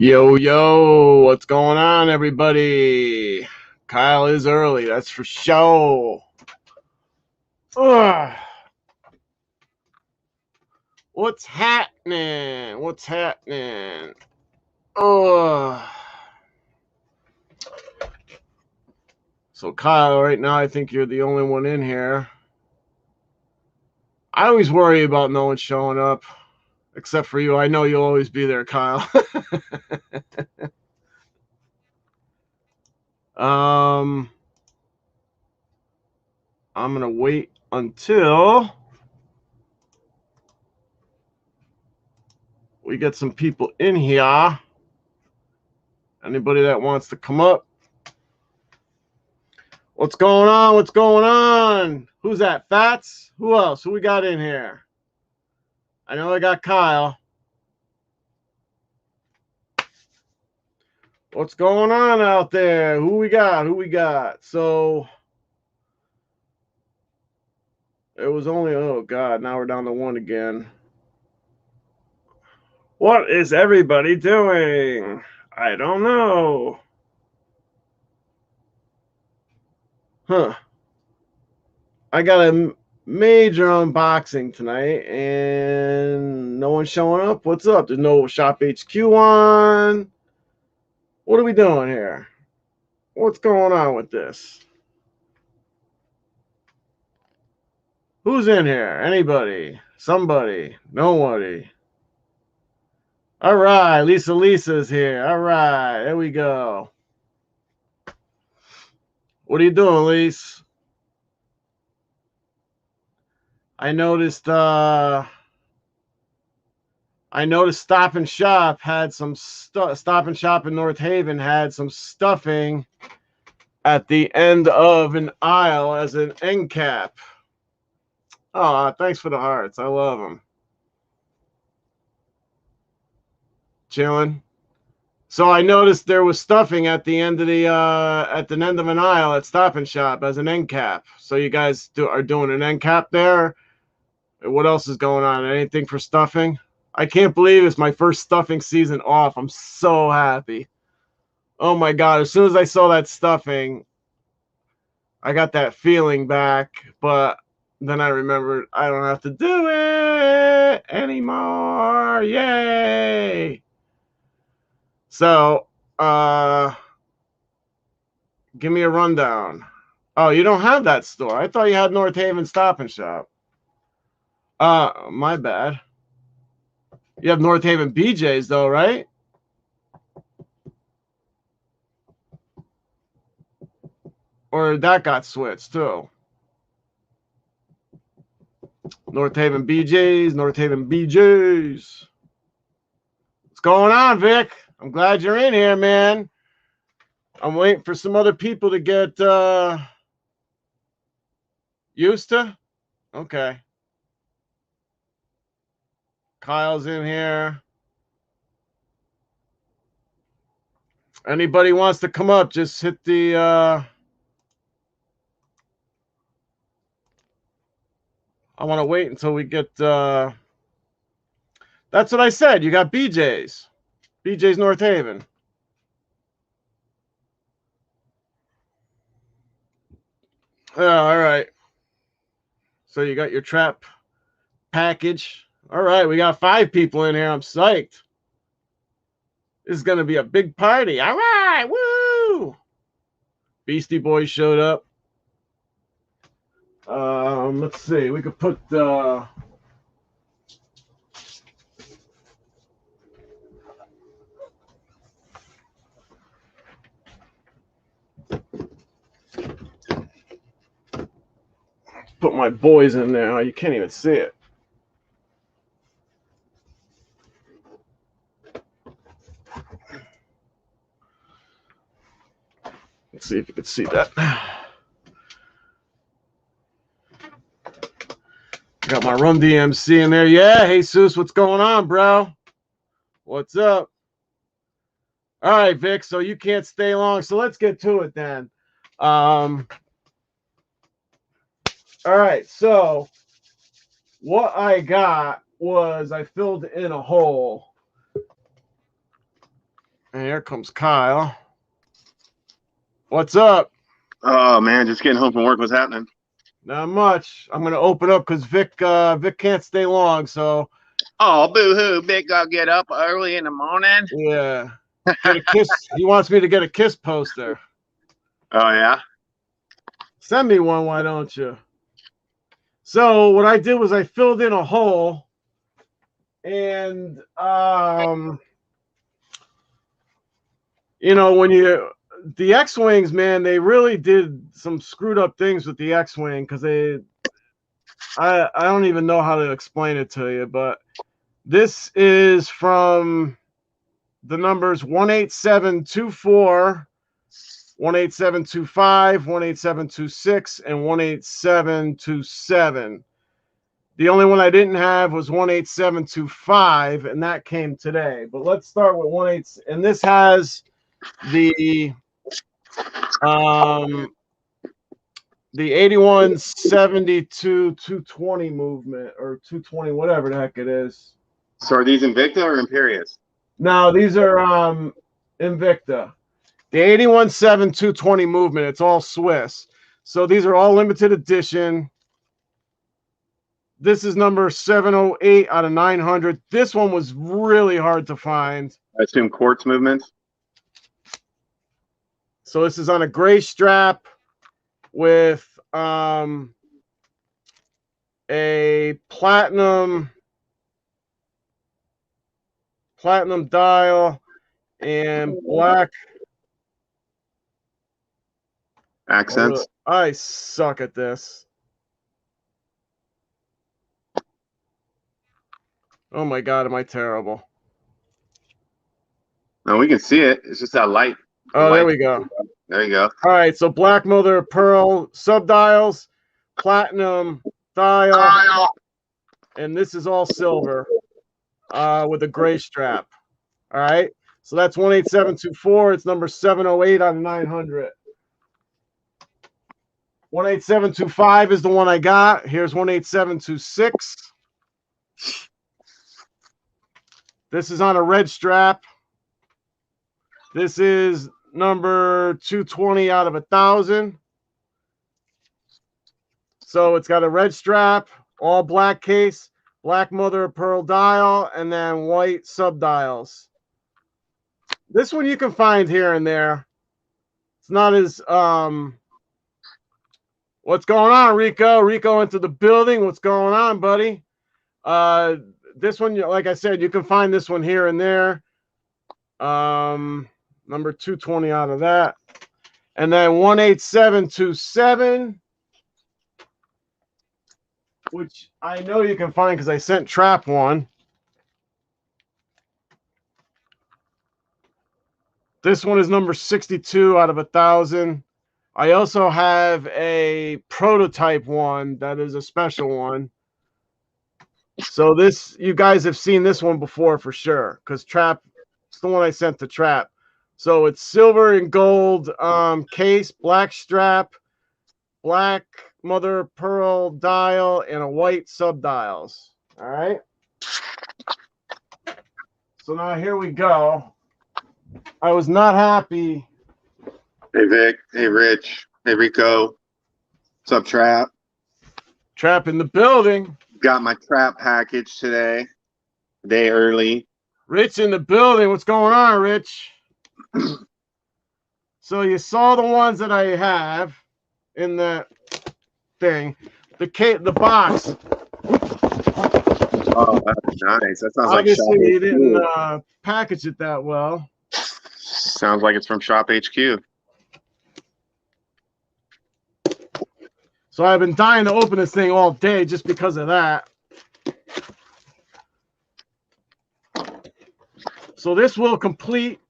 Yo, yo, what's going on, everybody? Kyle is early, that's for sure. Ugh. What's happening? What's happening? Ugh. So, Kyle, right now, I think you're the only one in here. I always worry about no one showing up, except for you. I know you'll always be there, Kyle. I'm going to wait until we get some people in here. Anybody that wants to come up. What's going on? What's going on? Who's that? Fats? Who else? Who we got in here? I know I got Kyle. What's going on out there? Who we got? Who we got? So it was only, oh God, now we're down to one again. What is everybody doing? I don't know. Huh. I got a major unboxing tonight and no one's showing up. What's up? There's no Shop HQ on. What are we doing here? What's going on with this? Who's in here? Anybody? Somebody? Nobody? All right, Lisa's here. All right, there we go. What are you doing, Lise? I noticed Stop and Shop had some Stop and Shop in North Haven had some stuffing at the end of an aisle as an end cap. Oh, thanks for the hearts. I love them. Chilling. So I noticed there was stuffing at the end of the end of an aisle at Stop and Shop as an end cap. So you guys are doing an end cap there. What else is going on? Anything for stuffing? I can't believe it's my first stuffing season off. I'm so happy. Oh my God. As soon as I saw that stuffing, I got that feeling back. But then I remembered I don't have to do it anymore. Yay. So, give me a rundown. Oh, you don't have that store. I thought you had North Haven Stop and Shop. My bad. You have North Haven BJ's though, right? Or that got switched too. North Haven BJ's, North Haven BJ's. What's going on, Vic? I'm glad you're in here, man. I'm waiting for some other people to get used to. Okay. Kyle's in here. Anybody wants to come up, just hit the I want to wait until we get that's what I said. You got BJ's. BJ's North Haven. All right. So you got your trap package. All right, we got 5 people in here. I'm psyched. This is going to be a big party. All right, woo! Beastie Boys showed up. Let's see. We could put my boys in there. You can't even see it. Let's see if you can see that. Got my Run DMC in there. Yeah, hey, Jesus, what's going on, bro? What's up? All right, Vic, so you can't stay long. So let's get to it then. All right, so what I got was I filled in a hole. And here comes Kyle. What's up? Oh man, just getting home from work. What's happening? Not much. I'm gonna open up because Vic can't stay long. So Oh, boo-hoo. Big guy get up early in the morning. yeah, get a kiss. He wants me to get a kiss poster. Oh, yeah? Send me one, why don't you? So what I did was I filled in a hole, and you know, when the X-Wings, man, they really did some screwed up things with the X-Wing because I don't even know how to explain it to you, but this is from the numbers 18724, 18725, 18726, and 18727. The only one I didn't have was 18725, and that came today. But let's start with 18, and this has the 8172 220 movement, or 220, whatever the heck it is. So are these Invicta or Imperius? No, these are Invicta. The 81.7 220 movement, it's all Swiss. So these are all limited edition. This is number 708 out of 900. This one was really hard to find. I assume quartz movements. So this is on a gray strap with a platinum dial and black Accents. I suck at this. Oh my God, am I terrible? No, we can see it. It's just that light. Oh, there we go. There you go. All right, so black mother of pearl subdials, platinum dial, and this is all silver with a gray strap. All right, so that's 18724. It's number 708 out of 900. 18725 is the one I got. Here's 18726. This is on a red strap. This is number 220 out of 1,000. So it's got a red strap, all black case, black mother of pearl dial, and then white subdials. This one you can find here and there. It's not as what's going on, Rico? Rico into the building. What's going on, buddy? This one, like I said, you can find this one here and there. Number 220 out of that. And then 18727, which I know you can find because I sent Trap one. This one is number 62 out of 1,000. I also have a prototype one that is a special one. So this, you guys have seen this one before for sure, because Trap, it's the one I sent to Trap. So it's silver and gold case, black strap, black mother of pearl dial, and a white subdials. All right. So now here we go. I was not happy. Hey, Vic. Hey, Rich. Hey, Rico. What's up, Trap? Trap in the building. Got my Trap package today. A day early. Rich in the building. What's going on, Rich? So you saw the ones that I have in the thing. The box. Oh, that's nice. That sounds obviously like you didn't package it that well. Sounds like it's from Shop HQ. So I've been dying to open this thing all day just because of that. So this will complete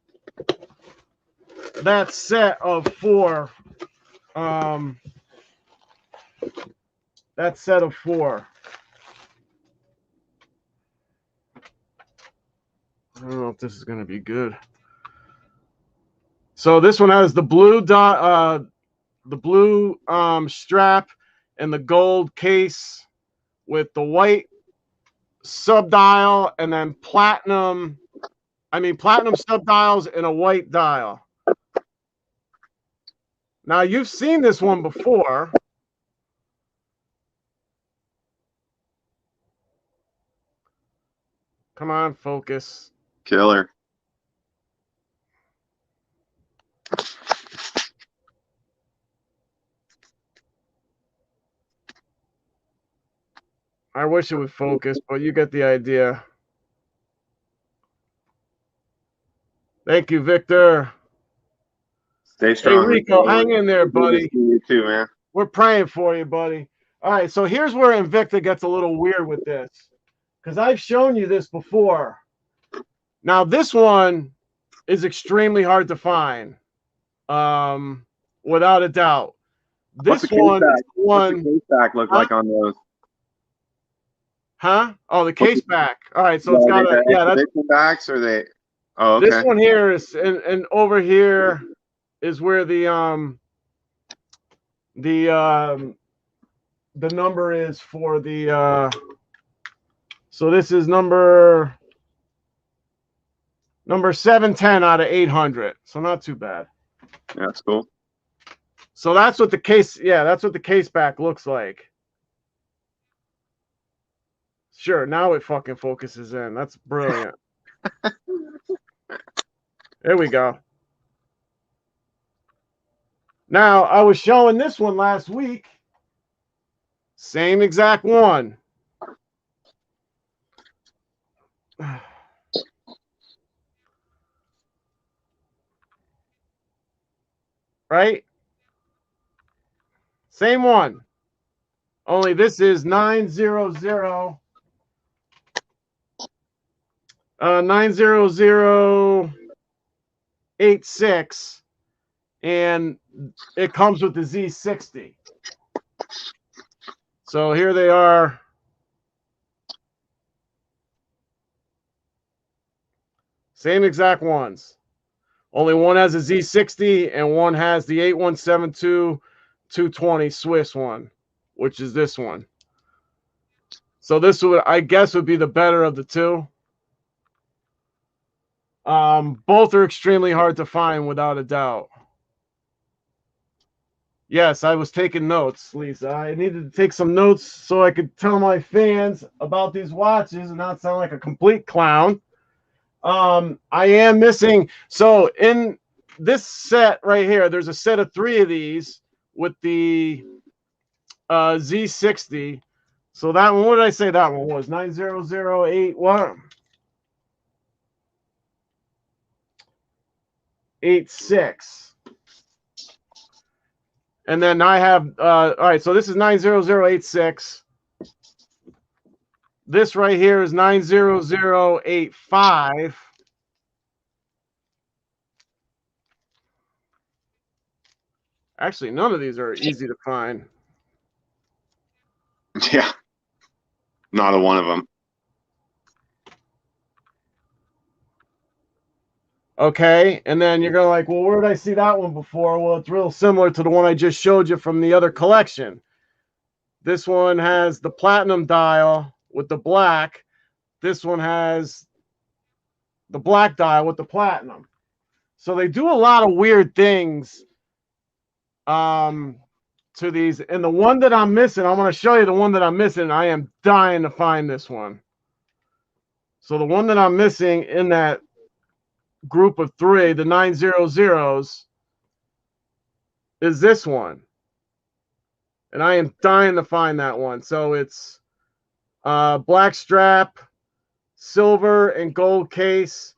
that set of 4. That set of 4. I don't know if this is going to be good. So this one has the blue strap and the gold case with the white subdial, and then platinum I mean, platinum subdials and a white dial. Now, you've seen this one before. Come on, focus. Killer. I wish it would focus, but you get the idea. Thank you, Victor. Stay Hey, strong. Rico, hang in there, buddy. You too, man. We're praying for you, buddy. All right, so here's where Invicta gets a little weird with this, because I've shown you this before. Now, this one is extremely hard to find, without a doubt. This one is the one. What's the case back look like on those? Huh? Oh, the case back. All right, so it's got a that's backs or they. Oh, okay. This one here is, and over here is where the number is for the so this is number 710 out of 800, so not too bad. Yeah, that's cool. So that's what the case, that's what the case back looks like. Sure, now it fucking focuses in. That's brilliant. There we go. Now, I was showing this one last week. Same exact one. Right? Same one. Only this is 90086, and it comes with the Z60. So here they are. Same exact ones. Only one has a Z60 and one has the 8172 220 Swiss one, which is this one. So this would, I guess, would be the better of the two. Both are extremely hard to find, without a doubt. Yes, I was taking notes, Lisa. I needed to take some notes so I could tell my fans about these watches and not sound like a complete clown. I am missing. So in this set right here, there's a set of 3 of these with the Z60. So that one, what did I say that one was? 9008 what? 86. And then I have all right, so this is 90086. This right here is 90085. Actually, none of these are easy to find. Yeah. Not a one of them. Okay, and then you're going like, well, where did I see that one before? Well, it's real similar to the one I just showed you from the other collection. This one has the platinum dial with the black. This one has the black dial with the platinum. So they do a lot of weird things to these. And the one that I'm missing, I'm going to show you the one that I'm missing. I am dying to find this one. So the one that I'm missing in that group of 3, the 900s, is this one. And I am dying to find that one. So it's black strap, silver and gold case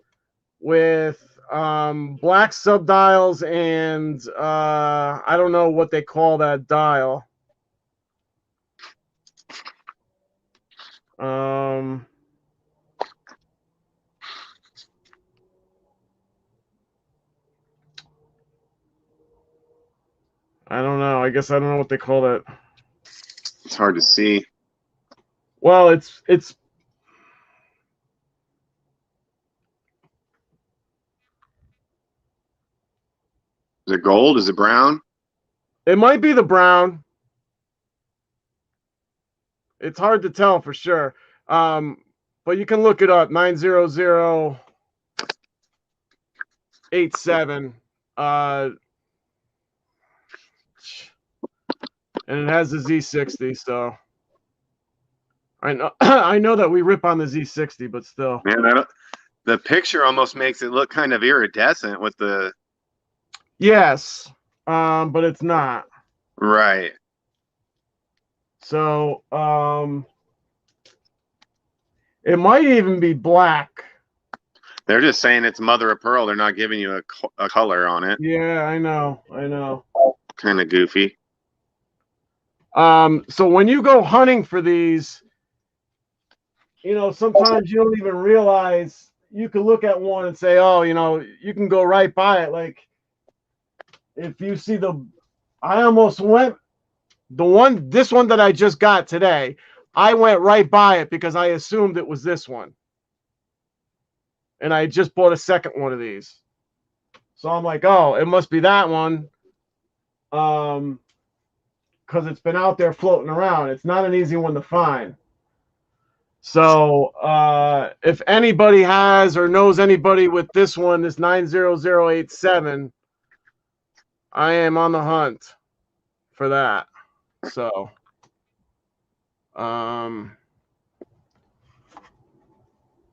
with black subdials and I don't know what they call that dial. I don't know. I guess I don't know what they call that. It's hard to see. Well, it's Is it gold? Is it brown? it might be the brown. It's hard to tell for sure. But you can look it up. 900. 87. And it has the Z60, so I know I know that we rip on the Z60, but still. Man, the picture almost makes it look kind of iridescent with the. Yes, but it's not. Right. So it might even be black. They're just saying it's mother of pearl. They're not giving you a color on it. Yeah, I know. Kind of goofy. So when you go hunting for these, sometimes you don't even realize you can look at one and say, oh, you can go right by it. Like if you see I almost went this one that I just got today, I went right by it because I assumed it was this one. And I just bought a second one of these. So I'm like, oh, it must be that one. Because it's been out there floating around. It's not an easy one to find. So if anybody has or knows anybody with this one, this 90087, I am on the hunt for that. So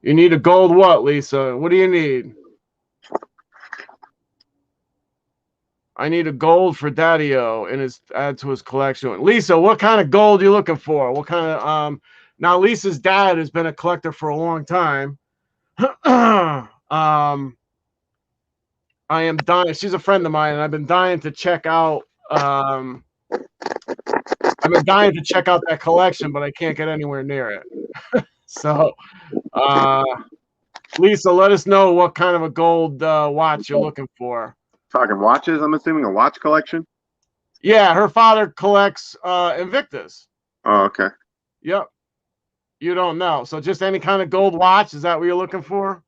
you need a gold what, Lisa? What do you need? I need a gold for Daddy-O and add to his collection. Lisa, what kind of gold are you looking for? What kind of now Lisa's dad has been a collector for a long time. I am dying. She's a friend of mine, and I've been dying to check out that collection, but I can't get anywhere near it. So Lisa, let us know what kind of a gold watch you're looking for. Talking watches, I'm assuming a watch collection? Yeah, her father collects Invictas. Oh, okay. Yep. You don't know. So just any kind of gold watch, is that what you're looking for?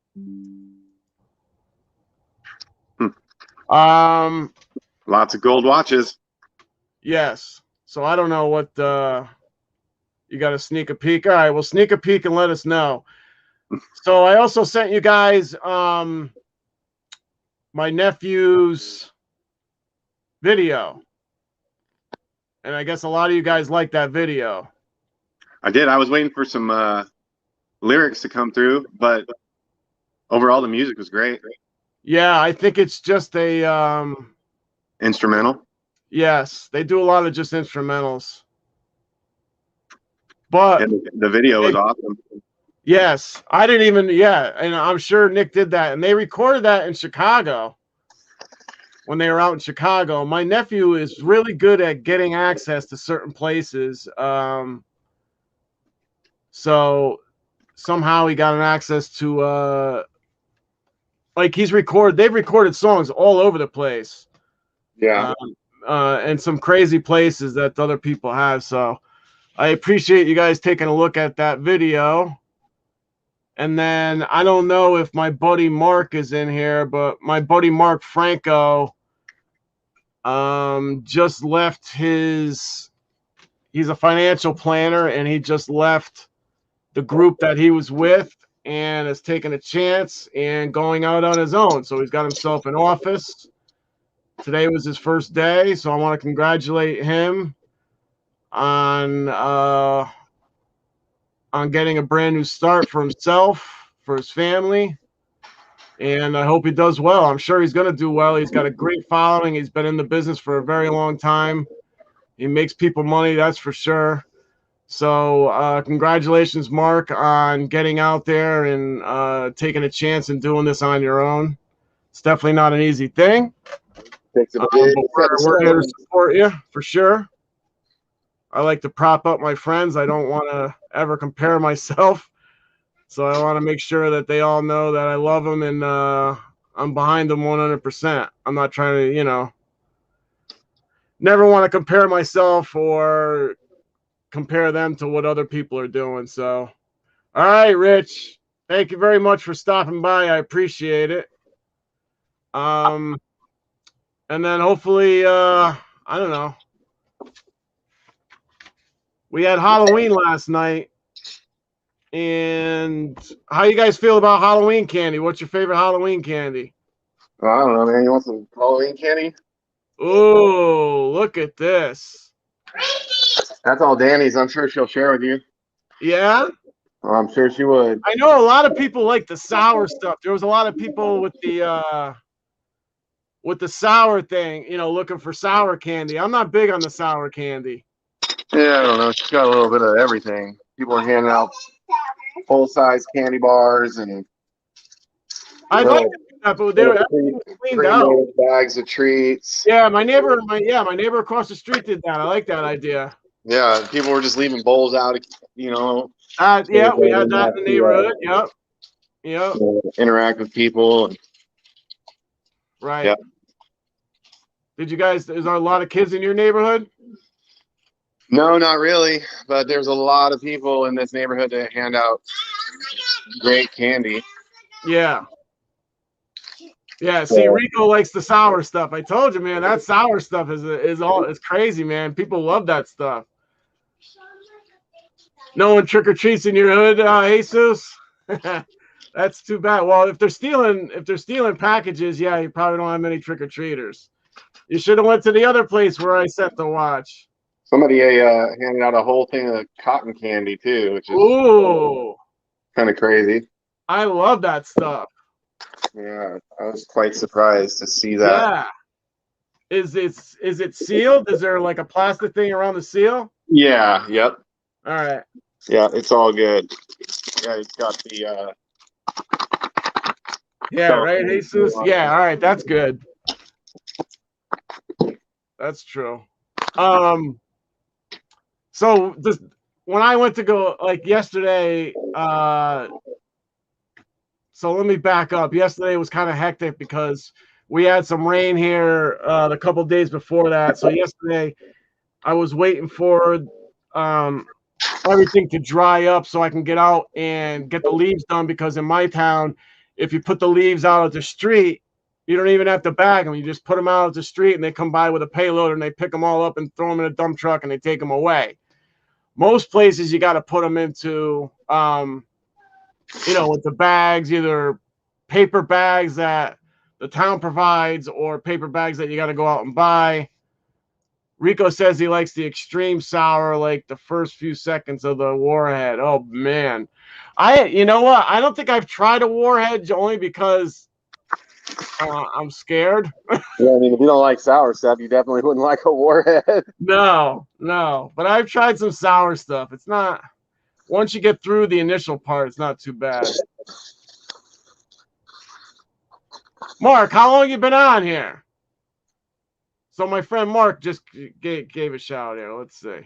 Lots of gold watches. Yes. So I don't know what you got to sneak a peek. All right, well, sneak a peek and let us know. So I also sent you guys my nephew's video. And I guess a lot of you guys like that video. I did. I was waiting for some lyrics to come through, but overall the music was great. Yeah, I think it's just a instrumental. Yes, they do a lot of just instrumentals. But and the video was awesome. Yes, I didn't even, and I'm sure Nick did that. And they recorded that in Chicago when they were out in Chicago. My nephew is really good at getting access to certain places. So somehow he got an access to, they've recorded songs all over the place. Yeah. And some crazy places that other people have. So I appreciate you guys taking a look at that video. And then I don't know if my buddy Mark is in here, but my buddy Mark Franco just left he's a financial planner, and he just left the group that he was with and has taken a chance and going out on his own. So he's got himself an office. Today was his first day, so I want to congratulate him on getting a brand new start for himself, for his family, and I hope he does well. I'm sure he's going to do well. He's got a great following. He's been in the business for a very long time. He makes people money, that's for sure. So congratulations, Mark, on getting out there and taking a chance and doing this on your own. It's definitely not an easy thing. But we're here to support you for sure. I like to prop up my friends. I don't want to ever compare myself. So I want to make sure that they all know that I love them and I'm behind them 100%. I'm not trying to, never want to compare myself or compare them to what other people are doing. So, all right, Rich, thank you very much for stopping by. I appreciate it. And then hopefully, I don't know. We had Halloween last night. And how you guys feel about Halloween candy? What's your favorite Halloween candy? Well, I don't know, man. You want some Halloween candy? Oh, look at this. That's all Danny's. I'm sure she'll share with you. Yeah, I'm sure she would. I know a lot of people like the sour stuff. There was a lot of people with the sour thing, looking for sour candy. I'm not big on the sour candy. Yeah, I don't know. She's got a little bit of everything. People are handing out full-size candy bars and I'd like little, to do that, but little everything was cleaned out. pre-made bags of treats. Yeah, my neighbor across the street did that. I like that idea. Yeah, people were just leaving bowls out, Yeah, we had that in the neighborhood. to, Yep. interact with people. And, Right. yeah. Is there a lot of kids in your neighborhood? No, not really. But there's a lot of people in this neighborhood that hand out great candy. Yeah. Yeah, see, Rico likes the sour stuff. I told you, man, that sour stuff is crazy, man. People love that stuff. No one trick or treats in your hood, Jesus. That's too bad. Well, if they're stealing packages, yeah, you probably don't have many trick or treaters. You should have went to the other place where I sent the watch. Somebody handed out a whole thing of cotton candy too, which is kind of crazy. I love that stuff. Yeah, I was quite surprised to see that. Yeah. Is it sealed? Is there like a plastic thing around the seal? Yeah, yep. All right. Yeah, it's all good. Yeah, it's got the yeah, right, Jesus? Yeah, all right, that's good. That's true. So when I went to go like yesterday, so let me back up. Yesterday was kind of hectic because we had some rain here the couple days before that. So yesterday I was waiting for everything to dry up so I can get out and get the leaves done, because in my town, if you put the leaves out at the street, you don't even have to bag them. You just put them out at the street and they come by with a payload and they pick them all up and throw them in a dump truck and they take them away. Most places you got to put them into with the bags, either paper bags that the town provides or paper bags that you got to go out and buy. Rico says he likes the extreme sour, like the first few seconds of the warhead. Oh man, you know what? I don't think I've tried a warhead, only because I'm scared. Yeah, I mean, if you don't like sour stuff, you definitely wouldn't like a warhead. No, but I've tried some sour stuff. It's not. Once you get through the initial part, it's not too bad. Mark, how long you been on here? So my friend Mark just gave a shout here. Let's see.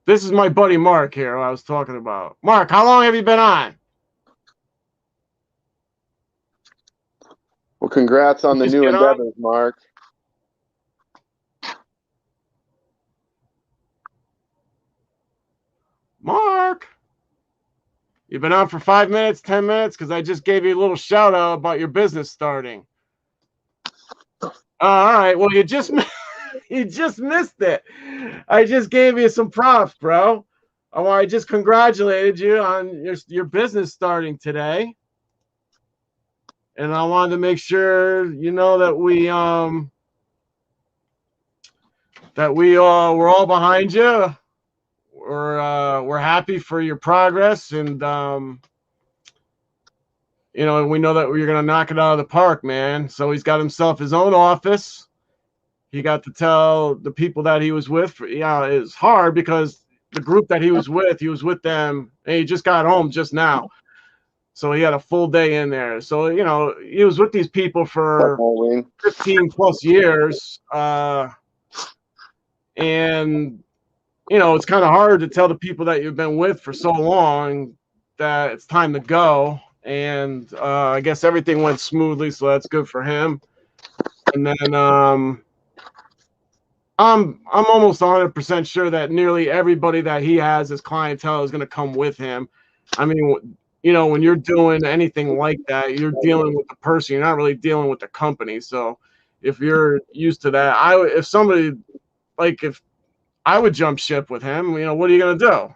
This is my buddy Mark here, who I was talking about. Mark, how long have you been on? Well, congrats on the new endeavors, Mark. Mark, you've been on for 5 minutes, 10 minutes, because I just gave you a little shout out about your business starting. All right. Well, you just missed it. I just gave you some props, bro. I just congratulated you on your business starting today. And I wanted to make sure you know that we're all behind you. We're happy for your progress, and we know that you're gonna knock it out of the park, man. So he's got himself his own office. He got to tell the people that he was with. It's hard because the group that he was with them, and he just got home just now. So he had a full day in there. So, he was with these people for 15 plus years. And, it's kind of hard to tell the people that you've been with for so long that it's time to go. And I guess everything went smoothly, so that's good for him. And then I'm almost 100% sure that nearly everybody that he has as clientele is going to come with him. I mean, when you're doing anything like that, you're dealing with the person. You're not really dealing with the company. So if you're used to that, if I would jump ship with him, what are you going to do?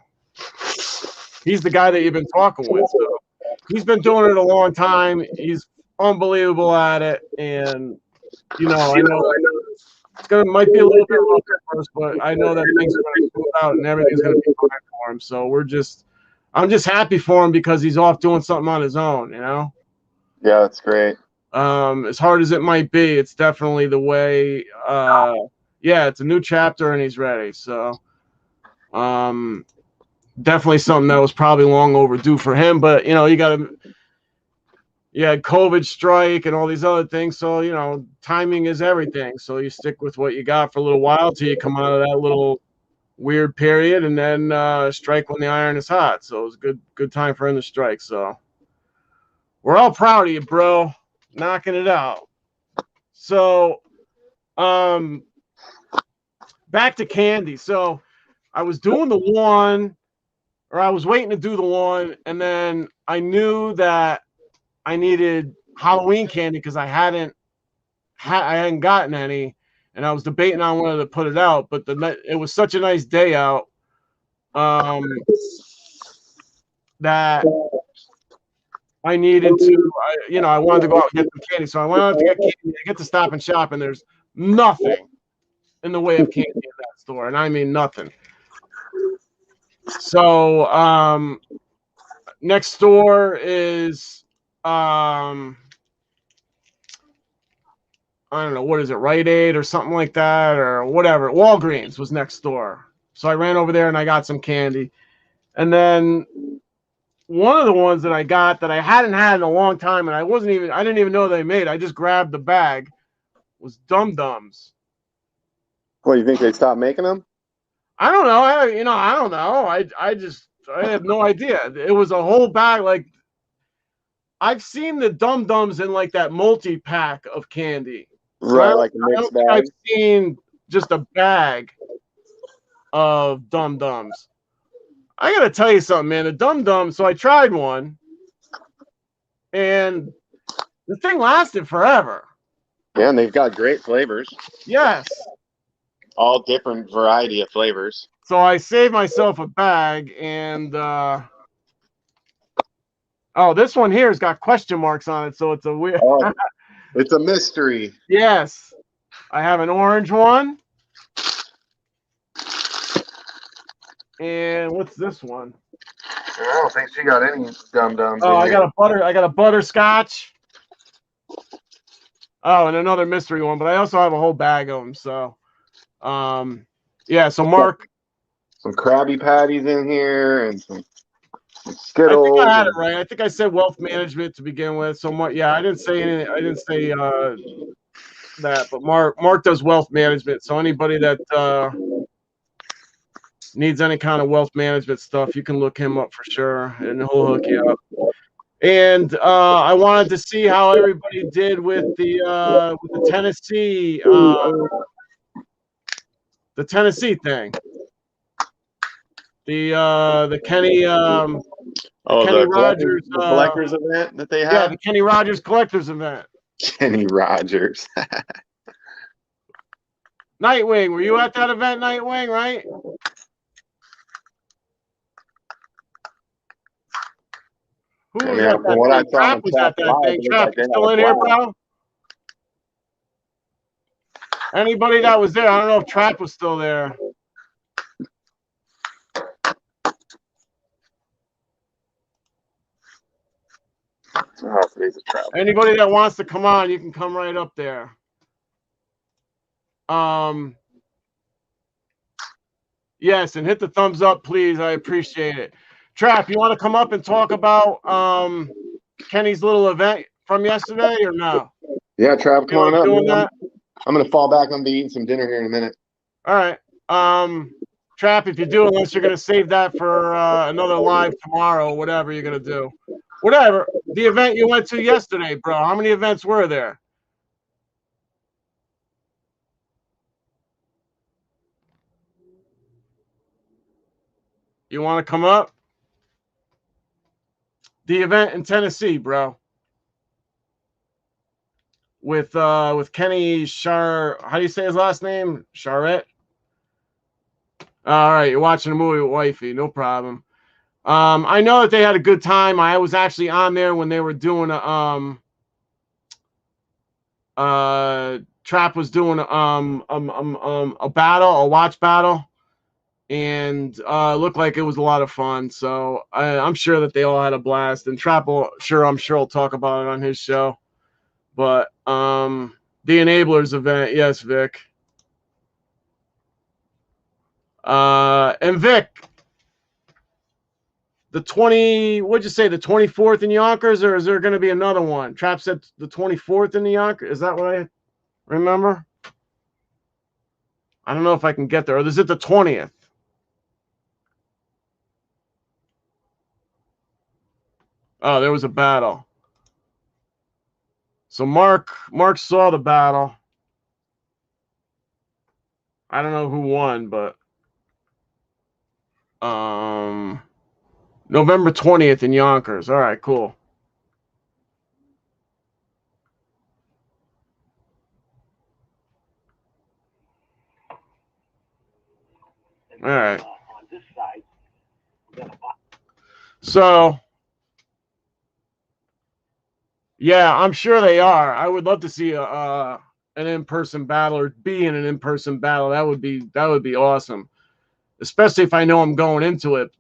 He's the guy that you've been talking with. So he's been doing it a long time. He's unbelievable at it, and I know might be a little bit rough at first, but I know that things are going to smooth out and everything's going to be fine for him. So I'm just happy for him because he's off doing something on his own. Yeah, that's great. As hard as it might be, it's definitely the way. Yeah, it's a new chapter and he's ready. So, definitely something that was probably long overdue for him. But you got to. Yeah, COVID strike and all these other things. So, timing is everything. So you stick with what you got for a little while till you come out of that little weird period and then strike when the iron is hot. So it was good time for him to strike. So we're all proud of you, bro. Knocking it out. So back to candy. So I was doing the one, or I was waiting to do the one, and then I knew that I needed Halloween candy because I hadn't gotten any, and I was debating on whether to put it out. But it was such a nice day out that I needed to. I wanted to go out and get some candy, so I went out to get candy. I get to Stop and Shop, and there's nothing in the way of candy in that store, and I mean nothing. So next door is I don't know, what is it, Rite Aid or something like that, or whatever. Walgreens was next door. So I ran over there and I got some candy. And then one of the ones that I got that I hadn't had in a long time, and I didn't even know they made, I just grabbed the bag, was Dum Dums. Well, you think they stopped making them? I don't know. I don't know. I have no idea. It was a whole bag. Like, I've seen the Dum Dums in like that multi-pack of candy. Right, like a mixed bag. I've seen just a bag of Dum Dums. I gotta tell you something, man. The Dum Dums. So I tried one, and the thing lasted forever. Yeah, and they've got great flavors. Yes. All different variety of flavors. So I saved myself a bag, and this one here has got question marks on it, so it's a weird. Oh, it's a mystery. Yes, I have an orange one, and what's this one? I don't think she got any Dum Dums. Oh, I got a butterscotch. Oh, and another mystery one, but I also have a whole bag of them. So, yeah. So Mark, some Krabby Patties in here and some Skittles. I think I had it right. I think I said wealth management to begin with. So I didn't say anything. I didn't say that, but Mark does wealth management. So anybody that needs any kind of wealth management stuff, you can look him up for sure, and he'll hook you up. And I wanted to see how everybody did with the Tennessee thing. The Kenny Kenny Rogers collectors event that they have. Yeah, the Kenny Rogers collectors event. Kenny Rogers. Nightwing, were you at that event, Nightwing? Right? Who was at that thing? Trap was at that thing. Trap, you still in here, bro? Anybody that was there? I don't know if Trap was still there. Anybody that wants to come on, you can come right up there. Yes, and hit the thumbs up, please. I appreciate it. Trap, you want to come up and talk about Kenny's little event from yesterday or no? Yeah, Trap, come on up. Doing that? I'm gonna fall back. I'm gonna be eating some dinner here in a minute. All right. Trap, if you do, unless you're gonna save that for another live tomorrow, whatever you're gonna do. Whatever. The event you went to yesterday, bro. How many events were there? You want to come up? The event in Tennessee, bro. With Kenny Char, how do you say his last name? Charette. All right, you're watching a movie with wifey, no problem. I know that they had a good time. I was actually on there when they were doing Trap was doing a battle, a watch battle, and looked like it was a lot of fun. So I'm sure that they all had a blast. And Trap will, I'm sure will talk about it on his show. But the Enablers event, yes, Vic. And Vic, the 20, what'd you say, the 24th in Yonkers, or is there going to be another one? Trap said the 24th in the Yonkers. Is that what I remember? I don't know if I can get there. Or is it the 20th? Oh, there was a battle. So Mark saw the battle. I don't know who won, but November 20th in Yonkers. All right, cool. All right. So, yeah, I'm sure they are. I would love to see an in-person battle, or be in an in-person battle. That would be awesome. Especially if I know I'm going into it.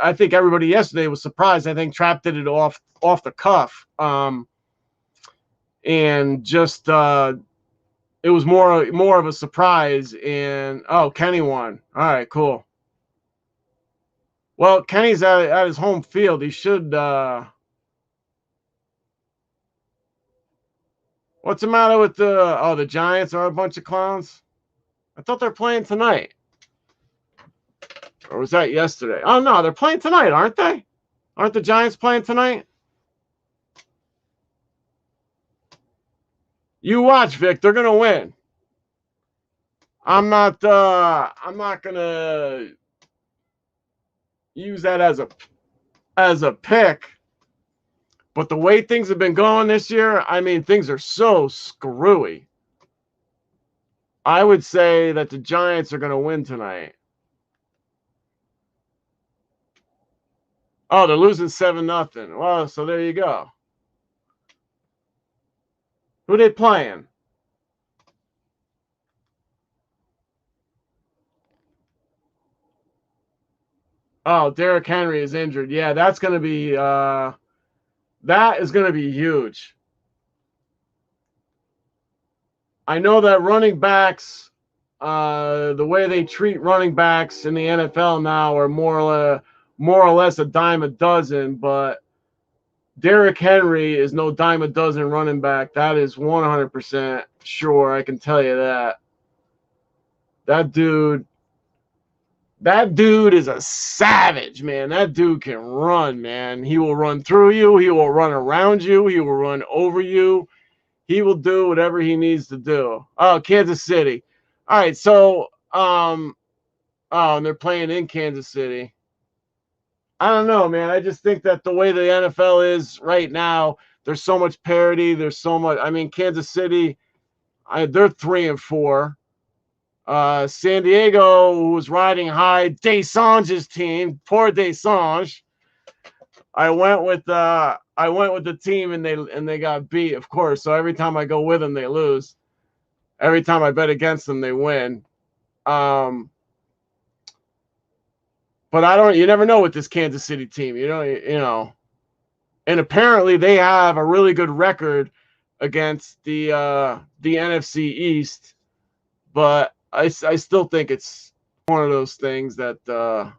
I think everybody yesterday was surprised. I think Trap did it off the cuff. And just it was more of a surprise. And Kenny won. All right, cool. Well, Kenny's at his home field. He should. What's the matter with the Giants are a bunch of clowns? I thought they're playing tonight. Or was that yesterday? Oh, no, they're playing tonight, aren't they? Aren't the Giants playing tonight? You watch, Vic. They're going to win. I'm not going to use that as a pick. But the way things have been going this year, I mean, things are so screwy. I would say that the Giants are going to win tonight. Oh, they're losing 7-0. Well, so there you go. Who are they playing? Oh, Derrick Henry is injured. Yeah, that's going to be that is going to be huge. I know that running backs, the way they treat running backs in the NFL now are more or less a dime a dozen, but Derrick Henry is no dime a dozen running back. That is 100% sure. I can tell you that. That dude is a savage, man. That dude can run, man. He will run through you. He will run around you. He will run over you. He will do whatever he needs to do. Oh, Kansas City. All right, so and they're playing in Kansas City. I don't know, man. I just think that the way the NFL is right now, there's so much parity. There's so much. I mean, Kansas City, they're 3-4. San Diego, who was riding high, Desange's team, poor Desange. I went with the team, and they got beat, of course. So every time I go with them, they lose. Every time I bet against them, they win. But you never know with this Kansas City team. You know. And apparently they have a really good record against the NFC East, but I still think it's one of those things that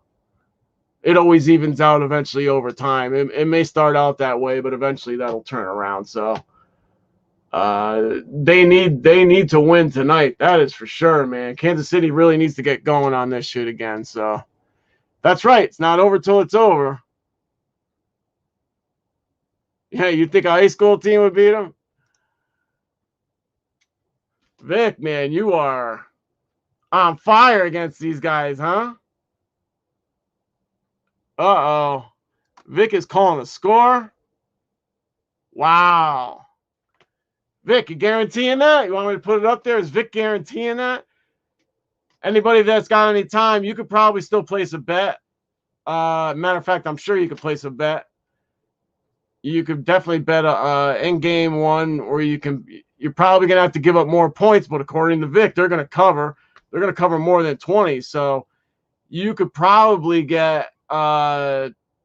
it always evens out eventually over time. It may start out that way, but eventually that'll turn around. So they need to win tonight. That is for sure, man. Kansas City really needs to get going on this shit again. So that's right. It's not over till it's over. Yeah, you think a high school team would beat them? Vic, man, you are on fire against these guys, huh? Uh-oh. Vic is calling a score. Wow. Vic, you guaranteeing that? You want me to put it up there? Is Vic guaranteeing that? Anybody that's got any time, you could probably still place a bet. Matter of fact, I'm sure you could place a bet. You could definitely bet a in-game one, or you can you're probably going to have to give up more points, but according to Vic, they're going to cover. They're going to cover more than 20. So you could probably get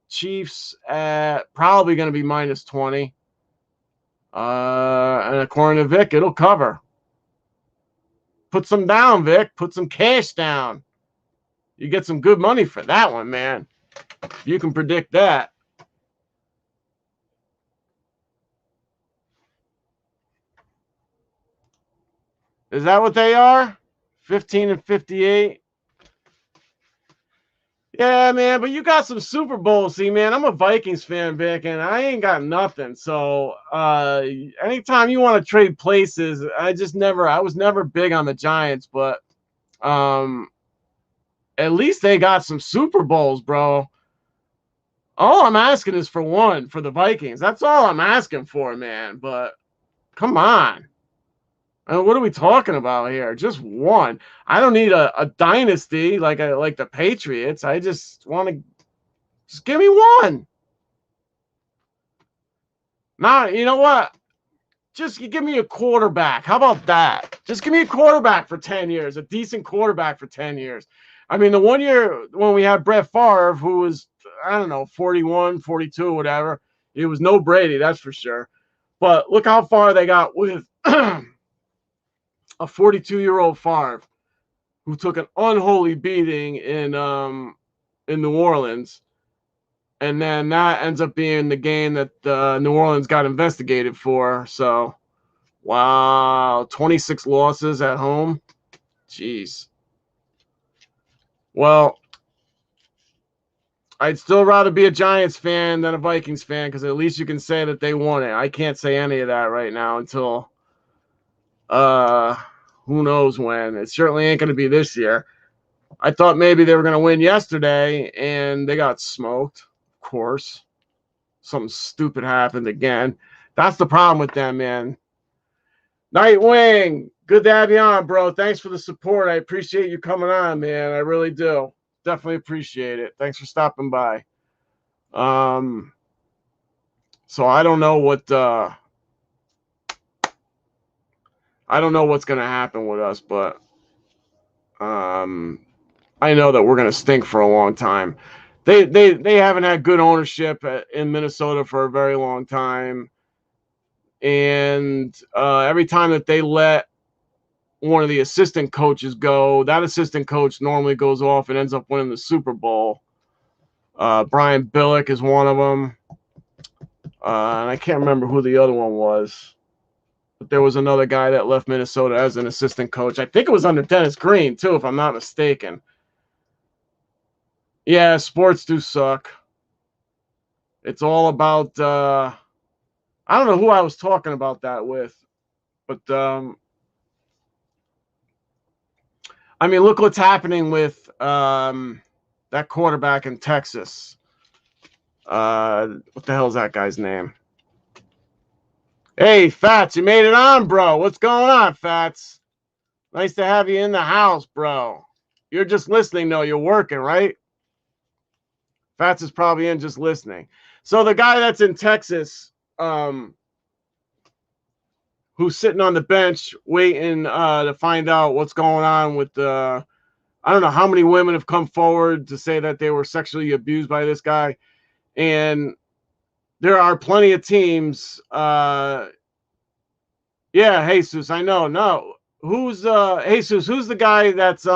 Chiefs at probably going to be minus 20. And according to Vic, it'll cover. Put some down, Vic. Put some cash down. You get some good money for that one, man. You can predict that. Is that what they are? 15 and 58. Yeah, man, but you got some Super Bowls. See, man, I'm a Vikings fan, Vic, and I ain't got nothing. So anytime you want to trade places, I was never big on the Giants, but at least they got some Super Bowls, bro. All I'm asking is for one for the Vikings. That's all I'm asking for, man. But come on. I mean, what are we talking about here? Just one. I don't need a dynasty like the Patriots. I just want to just give me one. Now, you know what? Just give me a quarterback. How about that? Just give me a quarterback for 10 years, a decent quarterback for 10 years. I mean, the one year when we had Brett Favre, who was, I don't know, 41, 42, whatever, it was no Brady, that's for sure. But look how far they got with a 42-year-old Favre who took an unholy beating in New Orleans. And then that ends up being the game that New Orleans got investigated for. So, wow, 26 losses at home. Jeez. Well, I'd still rather be a Giants fan than a Vikings fan because at least you can say that they won it. I can't say any of that right now until who knows when. It certainly ain't going to be this year. I thought maybe they were going to win yesterday, and they got smoked, of course. Something stupid happened again. That's the problem with them, man. Nightwing, good to have you on, bro. Thanks for the support. I appreciate you coming on, man. I really do. Definitely appreciate it. Thanks for stopping by. So I don't know what's going to happen with us, but I know that we're going to stink for a long time. They haven't had good ownership in Minnesota for a very long time. And every time that they let one of the assistant coaches go, that assistant coach normally goes off and ends up winning the Super Bowl. Brian Billick is one of them. And I can't remember who the other one was. But there was another guy that left Minnesota as an assistant coach. I think it was under Dennis Green, too, if I'm not mistaken. Yeah, sports do suck. It's all about I don't know who I was talking about that with, but I mean, look what's happening with that quarterback in Texas. What the hell is that guy's name? Hey, Fats, you made it on, bro. What's going on, Fats? Nice to have you in the house, bro. You're just listening, though. You're working, right? Fats is probably in just listening. So the guy that's in Texas, who's sitting on the bench waiting to find out what's going on with I don't know how many women have come forward to say that they were sexually abused by this guy. And there are plenty of teams. Yeah, Jesus, I know. No. Who's Jesus, who's the guy that's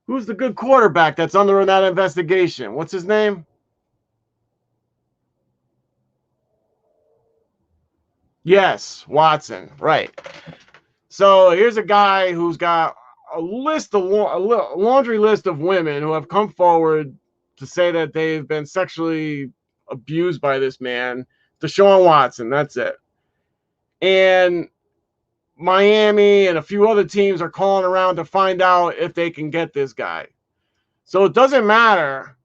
who's the good quarterback that's under that investigation? What's his name? Yes, Watson. Right. So here's a guy who's got a laundry list of women who have come forward to say that they've been sexually abused by this man, Deshaun Watson. That's it. And Miami and a few other teams are calling around to find out if they can get this guy. So it doesn't matter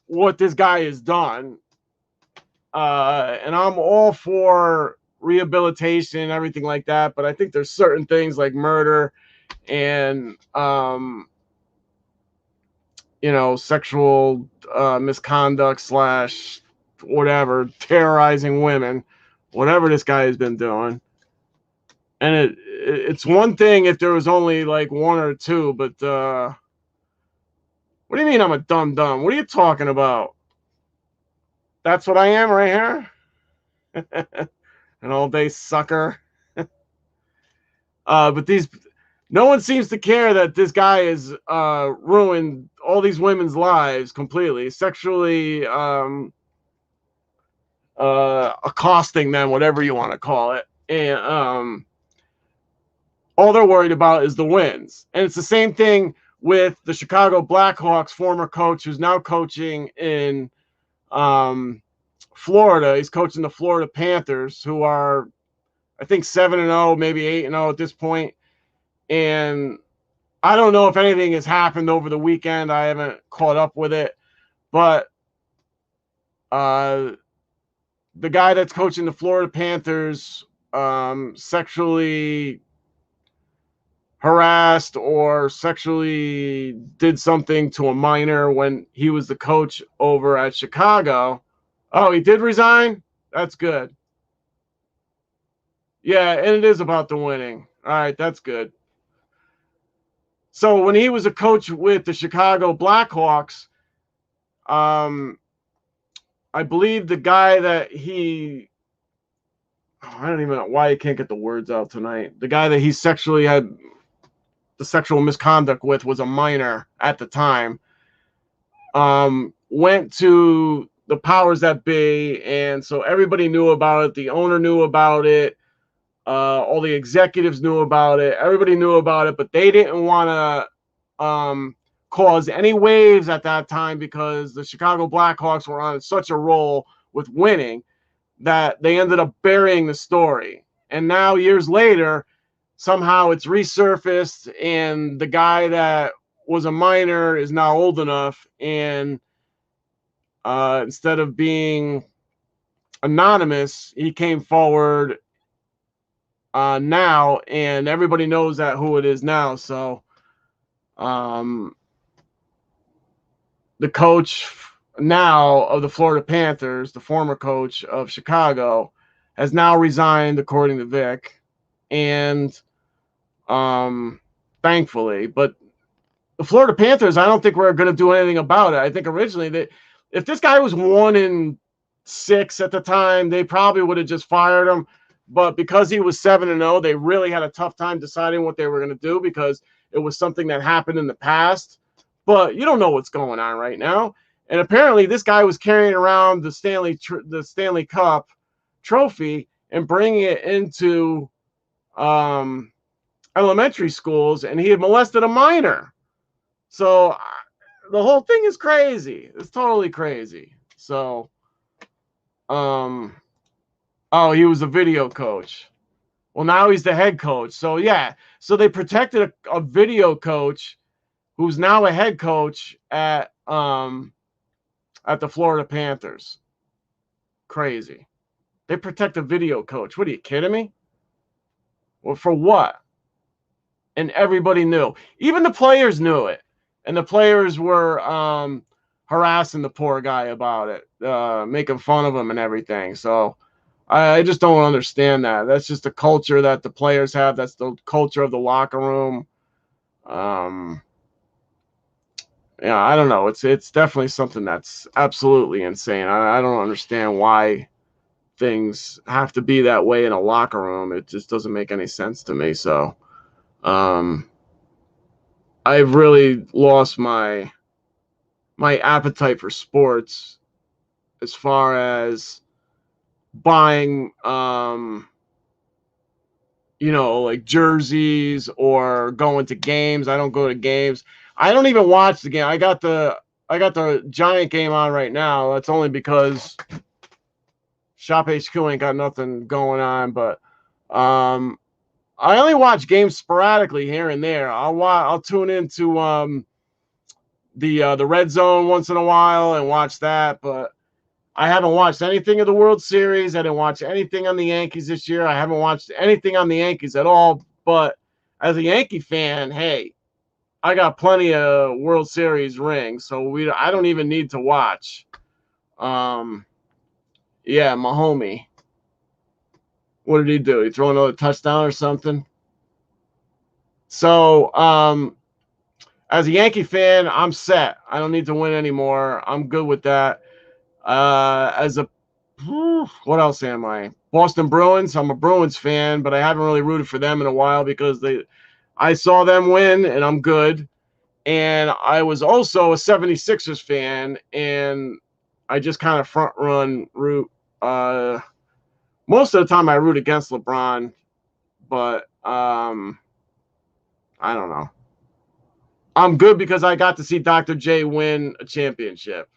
what this guy has done. And I'm all for rehabilitation and everything like that, but I think there's certain things like murder and sexual misconduct / whatever, terrorizing women, whatever this guy has been doing. And it's one thing if there was only like one or two, but what do you mean I'm a dumb? What are you talking about? That's what I am right here? An all-day sucker. But no one seems to care that this guy has ruined all these women's lives completely, sexually accosting them, whatever you want to call it. And all they're worried about is the wins. And it's the same thing with the Chicago Blackhawks former coach who's now coaching in Florida. He's coaching the Florida Panthers, who are, I think, 7-0, maybe 8-0 at this point. And I don't know if anything has happened over the weekend. I haven't caught up with it. But the guy that's coaching the Florida Panthers sexually harassed or sexually did something to a minor when he was the coach over at Chicago. Oh, he did resign? That's good. Yeah, and it is about the winning. All right, that's good. So when he was a coach with the Chicago Blackhawks, I believe the guy that I don't even know why I can't get the words out tonight. The guy that he sexually had the sexual misconduct with was a minor at the time. Went to the powers that be, and so everybody knew about it. The owner knew about it. All the executives knew about it. Everybody knew about it, but they didn't want to cause any waves at that time because the Chicago Blackhawks were on such a roll with winning that they ended up burying the story. And now, years later, somehow it's resurfaced, and the guy that was a minor is now old enough, and instead of being anonymous, he came forward now, and everybody knows that who it is now. So the coach now of the Florida Panthers, the former coach of Chicago, has now resigned, according to Vic, and thankfully. But the Florida Panthers, I don't think we're going to do anything about it. I think originally that if this guy was 1-6 at the time, they probably would have just fired him. But because he was 7-0, they really had a tough time deciding what they were going to do because it was something that happened in the past. But you don't know what's going on right now. And apparently this guy was carrying around the Stanley Cup trophy and bringing it into elementary schools, and he had molested a minor. So the whole thing is crazy. It's totally crazy. So, oh, he was a video coach. Well, now he's the head coach. So yeah, so they protected a video coach who's now a head coach at the Florida Panthers. Crazy. They protect a video coach. What are you kidding me? Well, for what? And everybody knew. Even the players knew it. And the players were harassing the poor guy about it, making fun of him and everything. So I just don't understand that. That's just the culture that the players have. That's the culture of the locker room. Yeah, I don't know. It's definitely something that's absolutely insane. I don't understand why things have to be that way in a locker room. It just doesn't make any sense to me. So I've really lost my appetite for sports as far as buying like jerseys or going to games. I don't go to games. I don't even watch the game. I got the Giant game on right now. That's only because Shop HQ ain't got nothing going on, but I only watch games sporadically here and there. I'll tune into the Red Zone once in a while and watch that, but I haven't watched anything of the World Series. I didn't watch anything on the Yankees this year. I haven't watched anything on the Yankees at all. But as a Yankee fan, hey, I got plenty of World Series rings, so I don't even need to watch. Yeah, my homie. What did he do? He throw another touchdown or something? So, as a Yankee fan, I'm set. I don't need to win anymore. I'm good with that. As a what else am I? Boston Bruins. I'm a Bruins fan, but I haven't really rooted for them in a while because I saw them win, and I'm good. And I was also a 76ers fan, and I just kind of front run root. Most of the time, I root against LeBron, but I don't know. I'm good because I got to see Dr. J win a championship,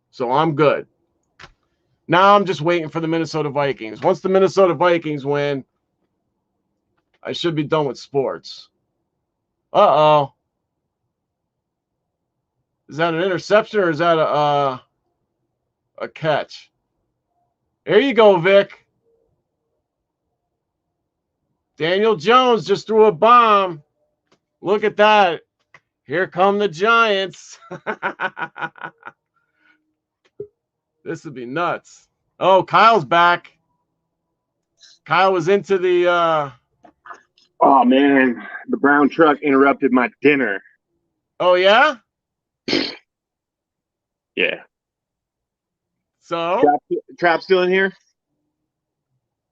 so I'm good. Now I'm just waiting for the Minnesota Vikings. Once the Minnesota Vikings win, I should be done with sports. Uh-oh. Is that an interception or is that a catch? There you go, Vic. Daniel Jones just threw a bomb. Look at that. Here come the Giants. This would be nuts. Oh, Kyle's back. Kyle was into the Oh man, the brown truck interrupted my dinner. Oh yeah? Yeah. So Trap still in here?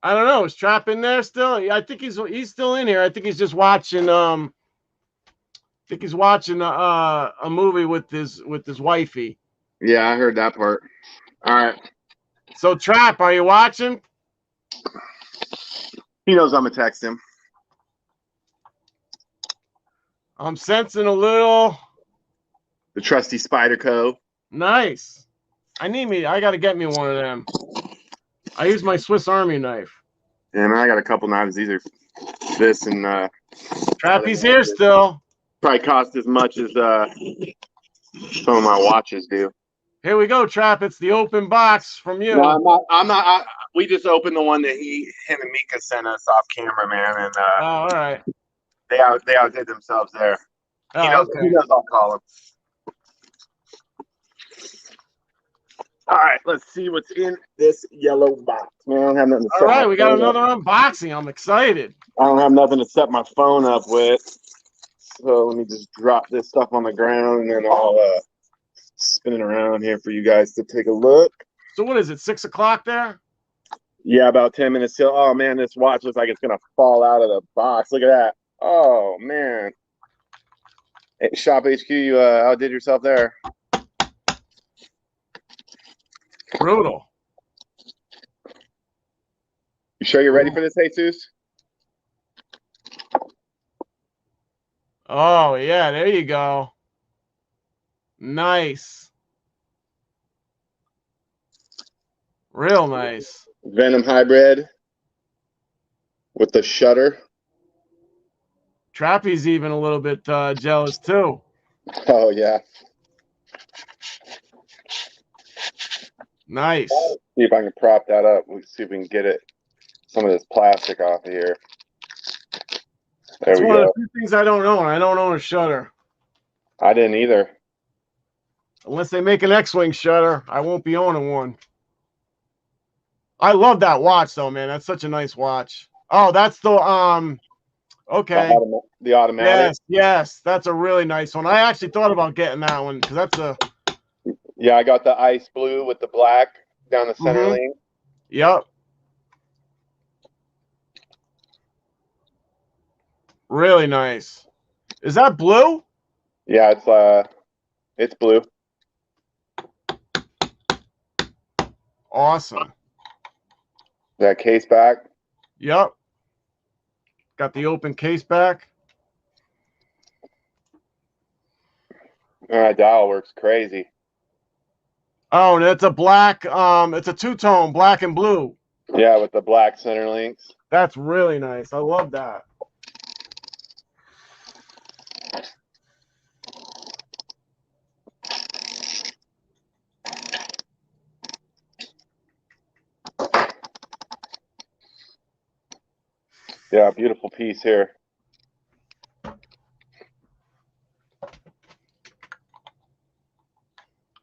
I don't know. Is Trap in there still? I think he's still in here. I think he's just watching a movie with his wifey. Yeah, I heard that part. All right. So Trap, are you watching? He knows I'm gonna text him. I'm sensing a little The trusty Spider Co. nice. I gotta get me one of them. I use my Swiss Army knife. Yeah, man, I got a couple knives. These are this and Trappy's here still. probably cost as much as some of my watches do. Here we go, Trap. It's the open box from you. No, I'm not. We just opened the one that him and Mika sent us off camera, man, and Oh, all right. they outdid themselves there. Oh, He knows I'll call him. All right, let's see what's in this yellow box. Man, I don't have nothing to all right, we got another unboxing. I'm excited. I don't have nothing to set my phone up with. So let me just drop this stuff on the ground and then I'll spin it around here for you guys to take a look. So what is it, 6 o'clock there? Yeah, about 10 minutes till. Oh, man, this watch looks like it's going to fall out of the box. Look at that. Oh, man. Hey, Shop HQ, you outdid yourself there. Brutal. You sure you're ready for this, Jesus? Oh, yeah, there you go. Nice. Real nice. Venom hybrid with the shutter. Trappy's even a little bit jealous too. Oh, yeah. Nice. See if I can prop that up. We'll see if we can get some of this plastic off of here. There It's we one go. of the few things I don't own. I don't own a shutter. I didn't either. Unless they make an X-Wing shutter, I won't be owning one. I love that watch though, man. That's such a nice watch. Oh, that's the okay. The automatic. Yes, that's a really nice one. I actually thought about getting that one because that's a. Yeah, I got the ice blue with the black down the center lane. Yep. Really nice. Is that blue? Yeah, it's blue. Awesome. That case back. Yep. Got the open case back. That dial works crazy. Oh, and it's a black, it's a two-tone, black and blue. Yeah, with the black center links. That's really nice. I love that. Yeah, beautiful piece here.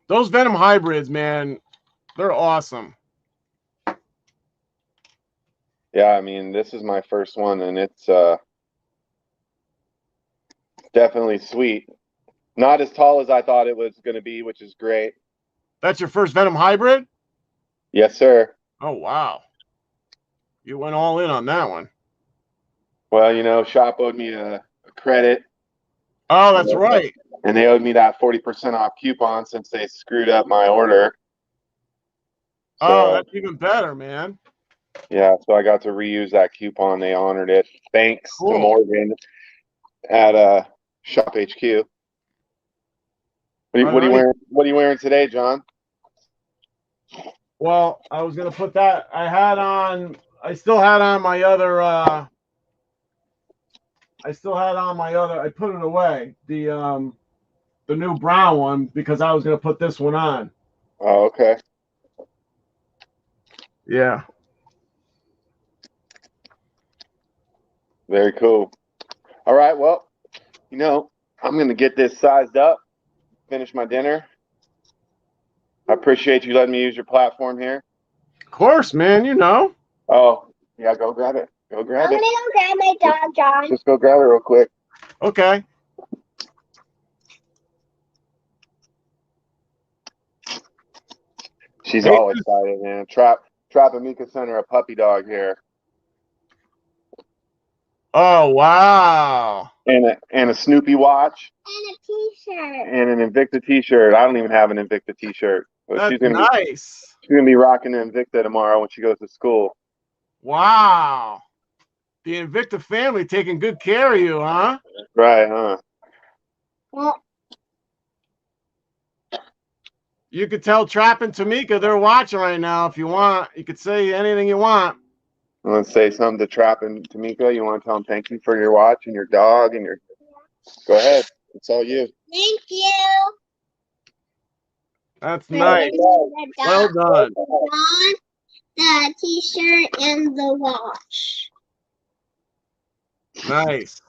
Those Venom hybrids, man, they're awesome. Yeah, I mean, this is my first one, and it's definitely sweet. Not as tall as I thought it was going to be, which is great. That's your first Venom hybrid? Yes, sir. Oh, wow. You went all in on that one. Well, you know, shop owed me a credit. Oh, that's right. And they owed me that 40% off coupon since they screwed up my order. Oh, that's even better, man. Yeah, so I got to reuse that coupon. They honored it. Thanks to Morgan at Shop HQ. What are you wearing? What are you wearing today, John? Well, I was gonna put that. I still had on my other. I put it away. The new brown one because I was gonna put this one on. Oh, okay. Yeah. Very cool. All right. Well, you know, I'm gonna get this sized up, finish my dinner. I appreciate you letting me use your platform here. Of course, man. You know. Oh, yeah. Go grab it. Go grab it. I'm gonna go grab my dog, John. Just go grab it real quick. Okay. She's all excited, man. Trap and Mika sent her a puppy dog here. Oh, wow. And a Snoopy watch. And a t-shirt. And an Invicta t-shirt. I don't even have an Invicta t-shirt. That's nice. She's gonna be rocking the Invicta tomorrow when she goes to school. Wow. The Invicta family taking good care of you, huh? Right, huh? Well, you could tell Trap and Tamika they're watching right now if you want. You could say anything you want. You want to say something to Trap and Tamika? You want to tell them thank you for your watch and your dog and your... Go ahead. It's all you. thank you. That's nice. Well done. The t-shirt and the watch. Nice.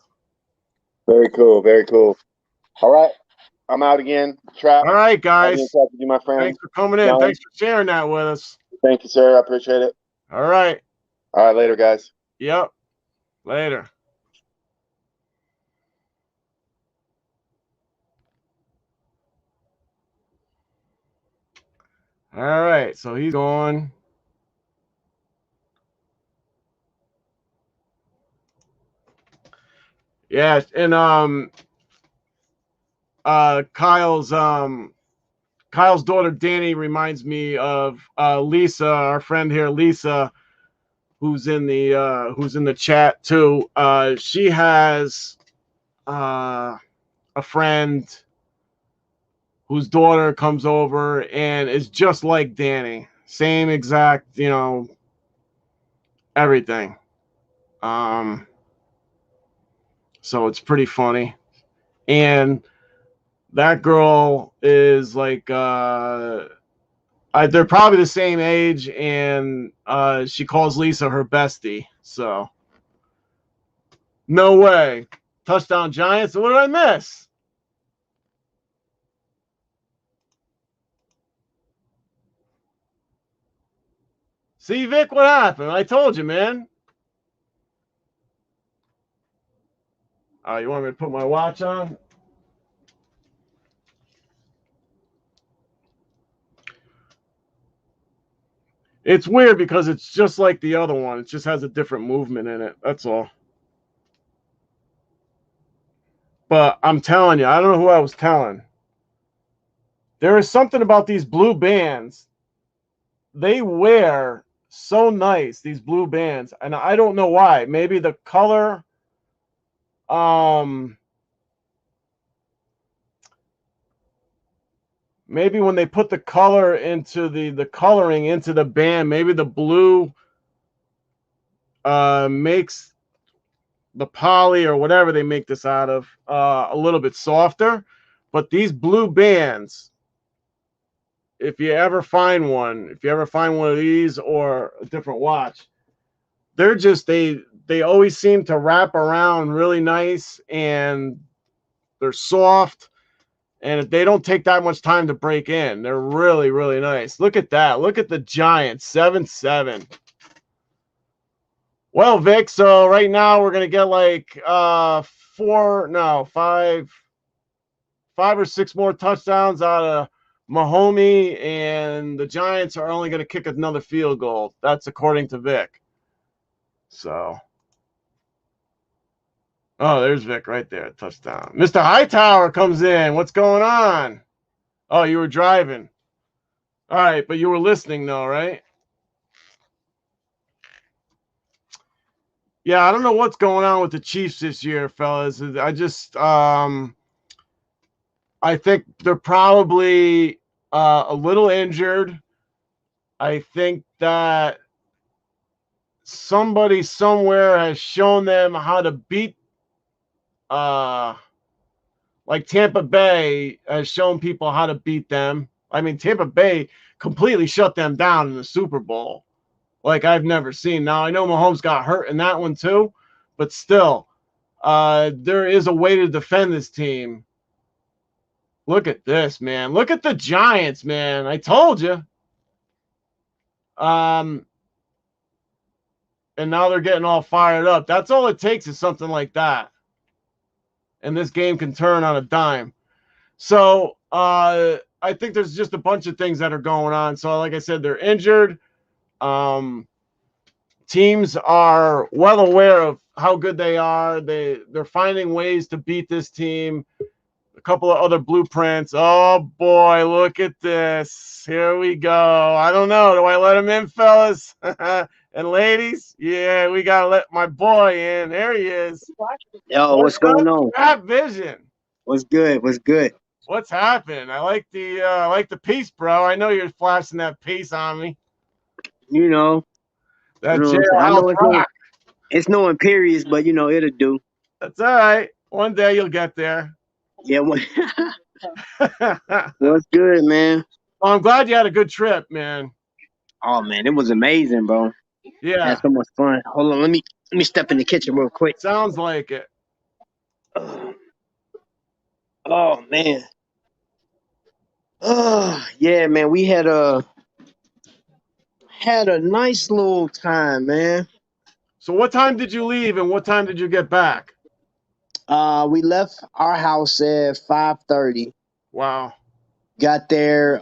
Very cool. Very cool. All right. I'm out again. Trap. All right, guys. Talk to you, my friend. Thanks for coming in. John. Thanks for sharing that with us. Thank you, sir. I appreciate it. All right. All right. Later, guys. Yep. Later. All right. So he's gone. Yeah, and Kyle's daughter Danny reminds me of Lisa, our friend here, Lisa, who's in the chat too. She has a friend whose daughter comes over and is just like Danny, same exact, everything. So it's pretty funny, and that girl is like they're probably the same age, and she calls Lisa her bestie. So no way. Touchdown Giants. What did I miss? See, Vic, what happened? I told you, man. You want me to put my watch on? It's weird because it's just like the other one. It just has a different movement in it. That's all. But I'm telling you, I don't know who I was telling. There is something about these blue bands. They wear so nice, these blue bands. And I don't know why. Maybe the color. Maybe when they put the color into the coloring into the band, maybe the blue makes the poly or whatever they make this out of a little bit softer. But these blue bands, if you ever find one of these or a different watch, they're just they always seem to wrap around really nice, and they're soft, and they don't take that much time to break in. They're really, really nice. Look at that. Look at the Giants, 7-7. Well, Vic, so right now we're gonna get like five or six more touchdowns out of Mahomey, and the Giants are only gonna kick another field goal. That's according to Vic. So, oh, there's Vic right there, touchdown. Mr. Hightower comes in. What's going on? Oh, you were driving. All right, but you were listening though, right? Yeah, I don't know what's going on with the Chiefs this year, fellas. I think they're probably a little injured. I think that somebody somewhere has shown them how to beat, like Tampa Bay has shown people how to beat them. I mean, Tampa Bay completely shut them down in the Super Bowl, like I've never seen. Now, I know Mahomes got hurt in that one too, but still, there is a way to defend this team. Look at this, man. Look at the Giants, man. I told you. And now they're getting all fired up. That's all it takes is something like that. And this game can turn on a dime. So I think there's just a bunch of things that are going on. So like I said, they're injured. Teams are well aware of how good they are. They're finding ways to beat this team. A couple of other blueprints. Oh boy, look at this. Here we go. I don't know. Do I let him in, fellas? And ladies? Yeah, we gotta let my boy in. There he is. Yo, what's going on? Trap Vision. What's good? What's good? What's happening? I like the piece, bro. I know you're flashing that piece on me. You know, That you know what I'm saying? I know jailhouse it's no imperious, but you know it'll do. That's all right. One day you'll get there. Yeah. Well, What's good, man? I'm glad you had a good trip, man. Oh man, it was amazing, bro. I Yeah, had so much fun. Hold on, let me step in the kitchen real quick. sounds like it. Oh man. Oh yeah, man. We had a nice little time, man. So what time did you leave and what time did you get back? We left our house at 5:30. Wow. Got there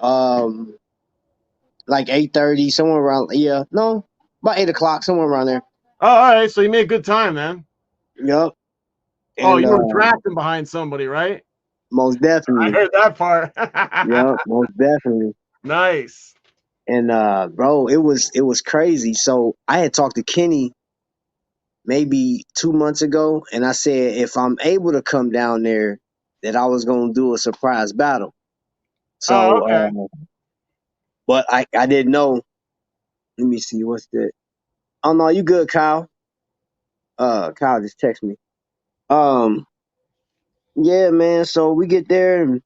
like 8:30, somewhere around about 8 o'clock, somewhere around there. Oh, all right. So you made good time, man. Yep. Oh, And you were drafting behind somebody, right? most I definitely. heard that part. Yep, most definitely. Nice. And bro, it was crazy. So I had talked to Kenny maybe 2 months ago, and I said if I'm able to come down there, that I was gonna do a surprise battle. Oh, So okay. but I didn't know. Let me see, what's that? Oh no, you good, Kyle? Kyle just text me. Yeah, man. So we get there, and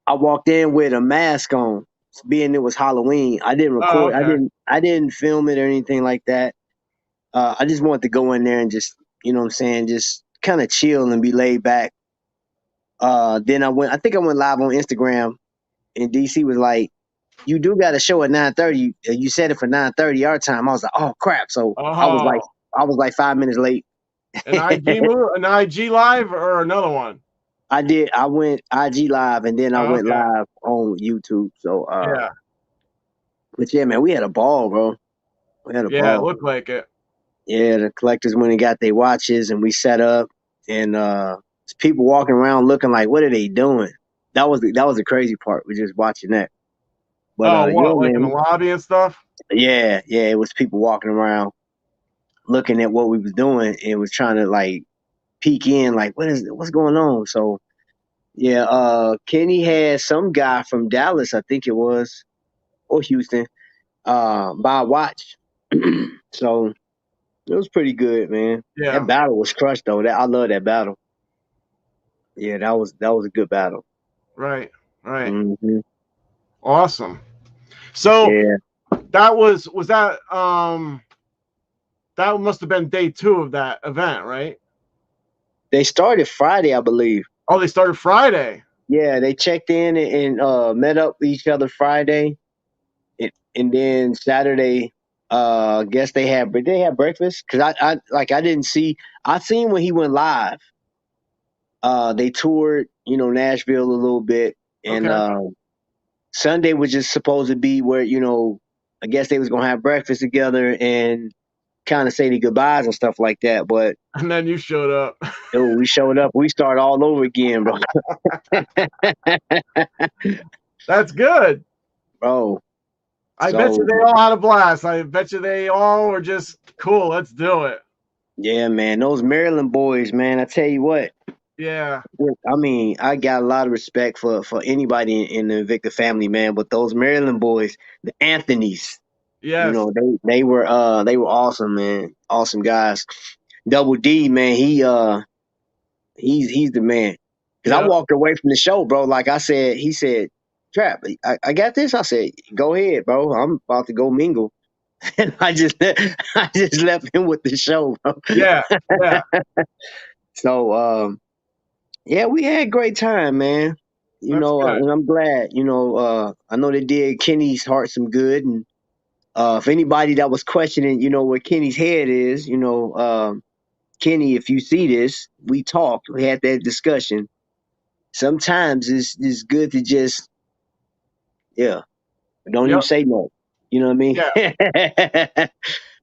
I walked in with a mask on, being it was Halloween. I didn't Oh, record. okay. I didn't film it or anything like that. I just wanted to go in there and just, you know what I'm saying, just kind of chill and be laid back. Then I think I went live on Instagram, and DC was like, "You do got a show at 9:30. You said it for 9:30 our time." I was like, "Oh crap!" So Oh, I was like 5 minutes late. an IG live or another one? I went IG live, and then I Oh, went okay. live on YouTube. So Yeah. but yeah, man, we had a ball, bro. We had a Yeah, it ball. looked like it. Yeah, the collectors went and got their watches, and we set up, and people walking around looking like, "What are they doing?" That was the crazy part. We're just watching that. But Oh, yeah, what? Like in the man, lobby and stuff? yeah, it was people walking around looking at what we was doing and was trying to like peek in, like, what's going on? So yeah, Kenny had some guy from Dallas, I think it was, or Houston, buy a watch. So it was pretty good, man. That Yeah. battle was crushed though. I love that battle. Yeah, that was a good battle. Right. Right. Hmm. Awesome. So Yeah, that was that must have been day 2 of that event, right? they started Friday, I believe. Oh, they started Friday. Yeah, they checked in and met up with each other Friday, and then Saturday I guess they had breakfast because I didn't see. I seen when he went live. They toured, Nashville a little bit, and Okay. Sunday was just supposed to be where I guess they was gonna have breakfast together and kind of say the goodbyes and stuff like that. But And then you showed up. we showed up, we started all over again, bro. That's good. Bro, I bet you so they all had a blast. I bet you they all were just cool. Let's do it. yeah, man, those Maryland boys, man. I tell you what. Yeah. I mean, I got a lot of respect for anybody in the Invicta family, man. But those Maryland boys, the Anthonys, Yes. they were awesome, man. Awesome guys. Double D, man, he's the man. Cause I Yeah. walked away from the show, bro. Like I said, he said, "Trap, I got this." I said, "Go ahead, bro. I'm about to go mingle." And I just left him with the show, bro. Yeah. Yeah. So yeah, we had a great time, man. That's good. And I'm glad. I know they did Kenny's heart some good, and if anybody that was questioning, where Kenny's head is, Kenny, if you see this, we talked, we had that discussion. Sometimes it's good to just, yeah, don't even Yep. say no. You know what Yeah. I mean?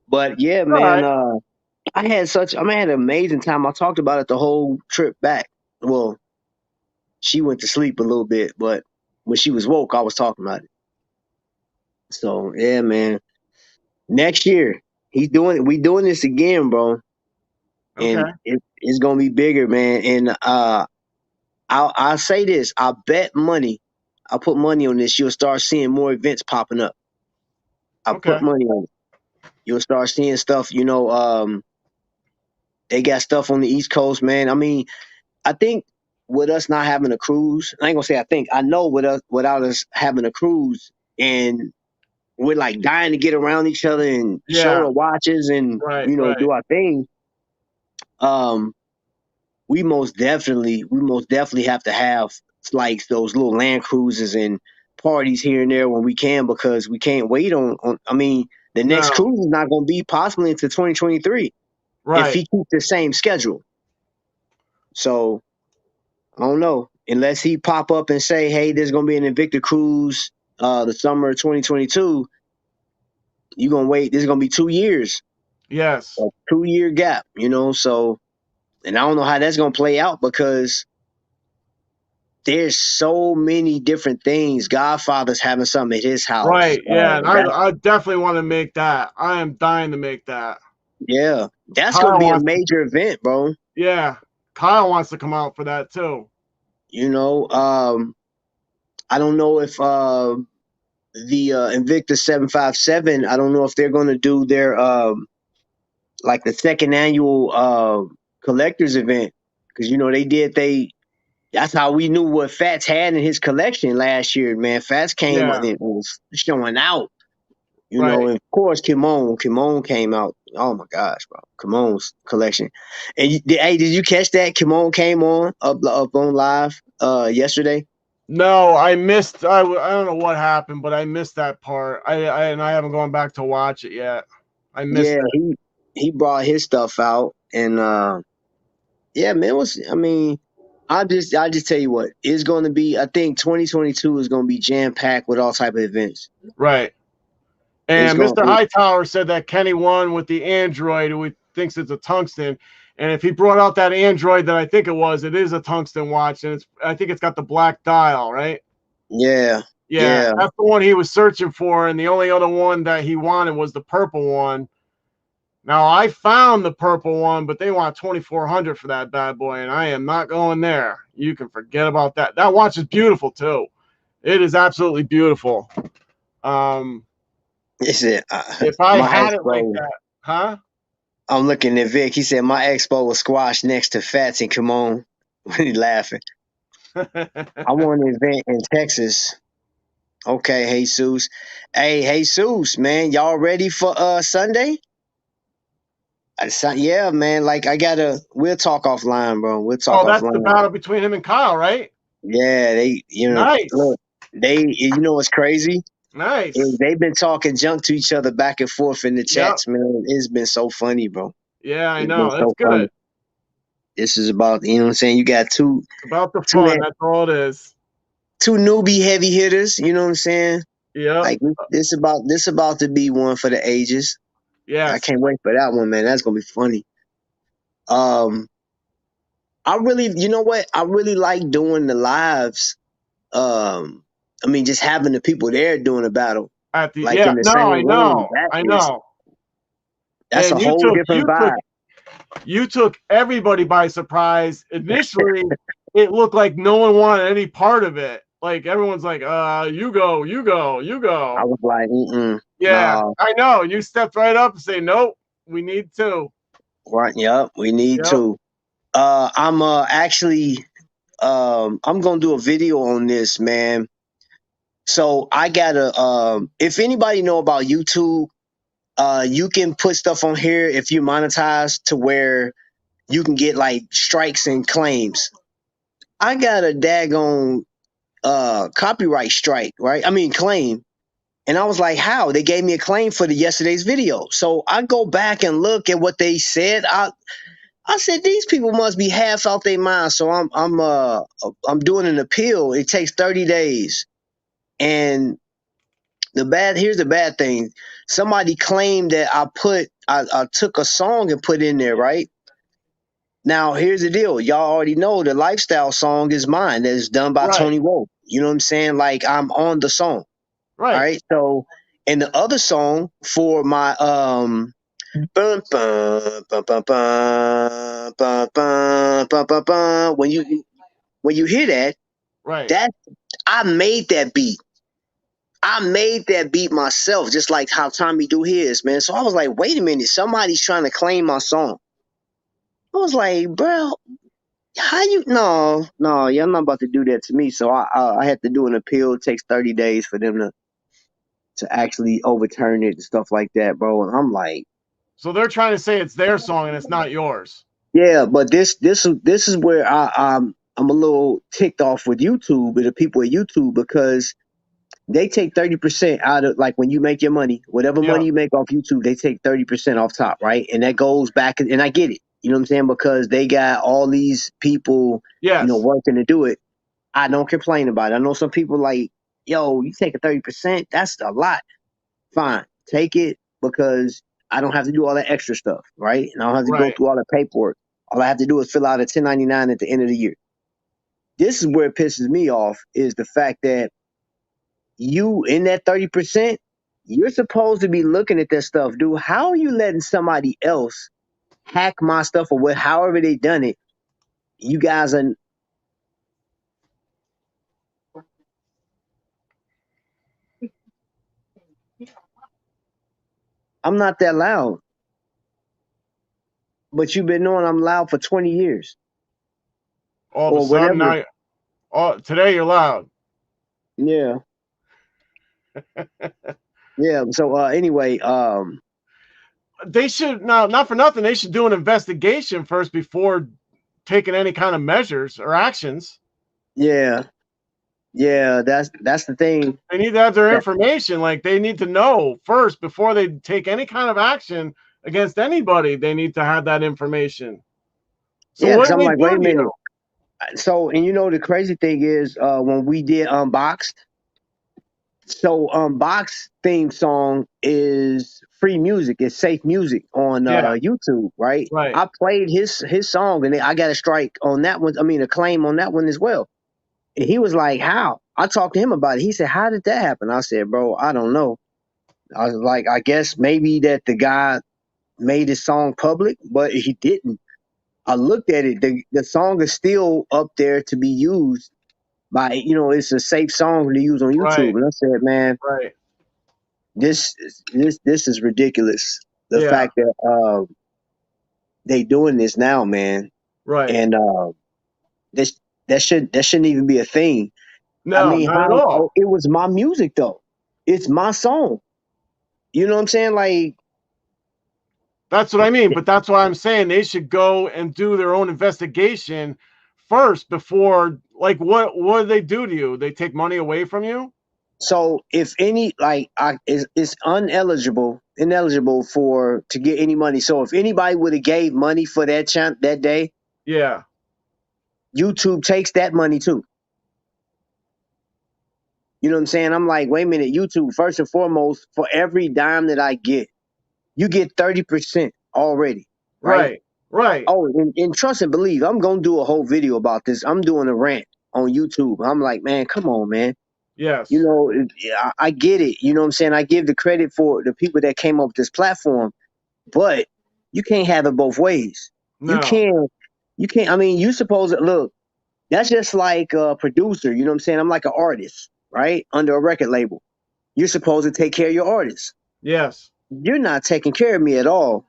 But yeah, All man, right. I had an amazing time. I talked about it the whole trip back. Well, she went to sleep a little bit, but when she was woke, I was talking about it. So yeah, man. Next year, we doing this again, bro. Okay. And it's gonna be bigger, man. And I'll say this: I bet money, I put money on this. You'll start seeing more events popping up. I Okay. put money on it. You'll start seeing stuff. They got stuff on the East Coast, man. I mean, I think with us not having a cruise, I ain't gonna say I think. I know without us having a cruise, and we're like dying to get around each other and show Yeah. our watches and Right. Right. do our thing. Um, we most definitely have to have like those little land cruises and parties here and there when we can, because we can't wait on I mean, the next No. cruise is not going to be possibly into 2023 if Right. he keeps the same schedule. So I don't know, unless he pop up and say, hey, there's going to be an Invicta cruise the summer of 2022. You're going to wait. There's going to be 2 years, Yes. a 2 year gap, so, and I don't know how that's going to play out, because there's so many different things. Godfather's having something at his house. Right. Yeah. And That I definitely want to make that. I am dying to make that. Yeah, that's gonna Kyle be a wants. major event, bro. Yeah. Kyle wants to come out for that too. You know, I don't know if the Invicta 757. I don't know if they're gonna do their like the second annual collectors event, because they. That's how we knew what Fats had in his collection last year, man. Fats came Yeah. and it was showing out. Right. And of course, Kimon came out. Oh my gosh, bro, Kimon's collection. And hey, did you catch that? Kimon came up on live yesterday. No, I missed. I don't know what happened, but I missed that part. And I haven't gone back to watch it yet. I missed Yeah, it. he brought his stuff out, and yeah, man, I mean, I just tell you what, it's going to be. I think 2022 is going to be jam packed with all type of events. Right. It's And going. Mr. Hightower said that Kenny won with the Android, who thinks it's a tungsten. And if he brought out that Android that I think it is a tungsten watch, and I think it's got the black dial, right? Yeah, Yeah, yeah, that's the one he was searching for, and the only other one that he wanted was the purple one. Now I found the purple one, but they want 2,400 for that bad boy, and I am not going there. You can forget about that. That watch is beautiful too. It is absolutely beautiful. it's it. If I My had it like expo. that, huh? I'm looking at Vic. He said my expo was squashed next to Fats and Kimon. He laughing. I want an event in Texas. Okay, Jesus. Hey, Jesus, man, y'all ready for Sunday? Yeah, man. Like we'll talk offline, bro. We'll talk Oh, that's the offline. battle between him and Kyle, right? Yeah, Nice. look, you know what's crazy? Nice. They've been talking junk to each other back and forth in the Yep. chats, man. It's been so funny, bro. Yeah, I It's been know. That's so funny. good. This is about, you know what I'm saying? You got two It's about the two fun. That's all it is. two newbie heavy hitters, you know what I'm saying? Yep. Like this about to be one for the ages. I Yes. can't wait for that one, man. That's gonna be funny. Um I really, you know what? I really like doing the lives. I mean, just having the people there doing a battle, At the like yeah. in the No, I same room. know. I know. That's a And whole different vibe. you took everybody by surprise. Initially, it looked like no one wanted any part of it. Like everyone's like, you go, you go, you I go. was like, Yeah, no, I know. You stepped right up and say, nope, we need to. right? Yep, we need Yep. to. I'm actually, I'm gonna do a video on this, man. So I gotta, if anybody know about YouTube, you can put stuff on here if you monetize to where you can get like strikes and claims. I got a daggone copyright strike, right? I mean claim. And I was like, how? They gave me a claim for the yesterday's video. So I go back and look at what they said. I said these people must be half out their mind. So I'm doing an appeal. It takes 30 days. And here's the bad thing. Somebody claimed that I took a song and put in there, right? Now here's the deal. Y'all already know the lifestyle song is mine. That is done by Right. Tony Wolf. You know what I'm saying? Like I'm on the song. All Right. right. So, and the other song for my bum, bum, bum, bum, bum, bum, bum, bum, bum, bum, when you hear that, Right. that I made that beat. I made that beat myself, just like how Tommy do his, man. So I was like, wait a minute, somebody's trying to claim my song. I was like, bro, how you? No, you're not about to do that to me. So I had to do an appeal. It takes 30 days for them to actually overturn it and stuff like that, bro. And I'm like, So they're trying to say it's their song and it's not yours. yeah, but this is where I'm a little ticked off with YouTube and the people at YouTube because they take 30% out of like when you make your money, whatever Yep. money you make off YouTube, they take 30% off top, right? And that goes back and I get it. You know what I'm saying? Because they got all these people, Yes. working to do it. I don't complain about it. I know some people like, yo, you take a 30%, that's a lot. Fine, take it because I don't have to do all that extra stuff, right? And I don't have to go Right. through all the paperwork. All I have to do is fill out a 1099 at the end of the year. This is where it pisses me off is the fact that you in that 30%, you're supposed to be looking at that stuff, dude. How are you letting somebody else hack my stuff or however they done it? You guys are. I'm not that loud, but you've been knowing I'm loud for 20 years All of a or sudden whatever. now, today you're loud. Yeah, yeah. So anyway, They should now, not for nothing. They should do an investigation first before taking any kind of measures or actions. yeah, yeah. That's the thing. They need to have their That, information. Like they need to know first before they take any kind of action against anybody. They need to have that information. So yeah, what because did I'm they like, do wait a to minute. you? So, and the crazy thing is, when we did Unboxed, so Unboxed theme song is free music, it's safe music on Yeah, YouTube, right? right. I played his song and I got a strike on that one. I mean, a claim on that one as well. And he was like, "How?" I talked to him about it. He said, "How did that happen?" I said, "Bro, I don't know." I was like, "I guess maybe that the guy made his song public, but he didn't." I looked at it. The song is still up there to be used by it's a safe song to use on YouTube. Right, And I said, man, right. this is ridiculous. The Yeah, fact that they doing this now, man, right. and this that shouldn't even be a thing. I No, mean, not at how all. it was my music though. It's my song. You know what I'm saying? Like, That's what I mean. But that's why I'm saying they should go and do their own investigation first before, like, what do they do to you? They take money away from you? So if any like it's ineligible for to get any money. So if anybody would have gave money for that that day, Yeah. YouTube takes that money too. You know what I'm saying? I'm like, wait a minute, YouTube, first and foremost, for every dime that I get, you get 30% already, right? Right. Right. Oh, and trust and believe, I'm gonna do a whole video about this. I'm doing a rant on YouTube. I'm like, man, come on, man. You Yes. know, I get it. You know what I'm saying? I give the credit for the people that came up with this platform, but you can't have it both ways. You No. can't, I mean, you suppose that, look, that's just like a producer. You know what I'm saying? I'm like an artist, right? Under a record label. You're supposed to take care of your artists. Yes. You're not taking care of me at all.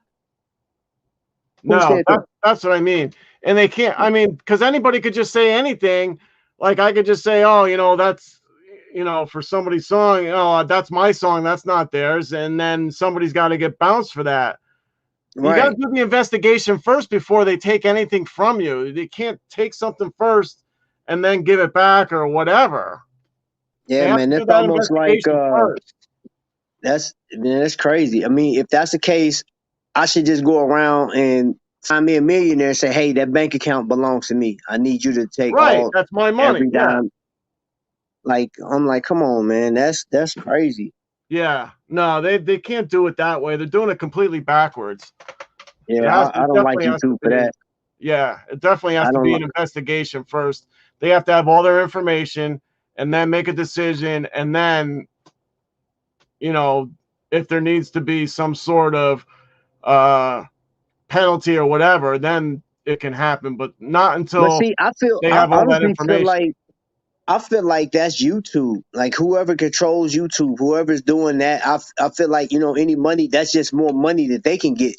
Who No, said that? that's what I mean. And they can't, I mean, because anybody could just say anything. Like I could just say, oh, that's, for somebody's song, that's my song, that's not theirs. And then somebody's got to get bounced for that. You got to Right. do the investigation first before they take anything from you. They can't take something first and then give it back or whatever. Yeah, They have man. to do That's that almost like investigation first. that's crazy. I mean, if that's the case, I should just go around and find me a millionaire and say, hey, that bank account belongs to me. I need you to take Right. That's my money. every Yeah. dime. Like, I'm like, come on, man. That's crazy. Yeah. No, they can't do it that way. They're doing it completely backwards. Yeah, I don't like Definitely has to YouTube for be. that. Yeah, it definitely has I to don't be like an investigation first. They have to have all their information and then make a decision. And then, if there needs to be some sort of penalty or whatever, then it can happen. But not but until see, they I have all that honestly feel information. like that's YouTube. Like whoever controls YouTube, whoever's doing that, I feel like, any money, that's just more money that they can get.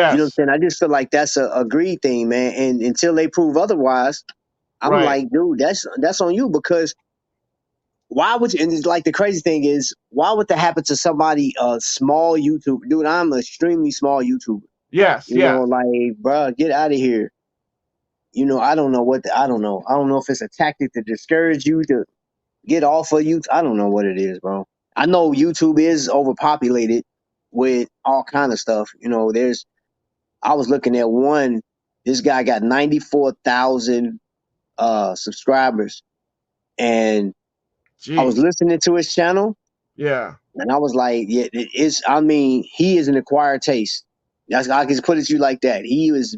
You know what Yes. I'm saying? I just feel like that's a greed thing, man. And until they prove otherwise, I'm Right. like, dude, that's on you, because why would you? And it's like the crazy thing is, why would that happen to somebody small YouTuber? Dude, I'm an extremely small YouTuber. Yes. Yes. Like, bro, get out of here. I don't know I don't know. I don't know if it's a tactic to discourage you to get off of YouTube. I don't know what it is, bro. I know YouTube is overpopulated with all kind of stuff. I was looking at one. This guy got 94,000 subscribers, and I was Jeez. listening to his channel, Yeah. and I was like, yeah, it's. I mean, he is an acquired taste. I can put it to you like that. He was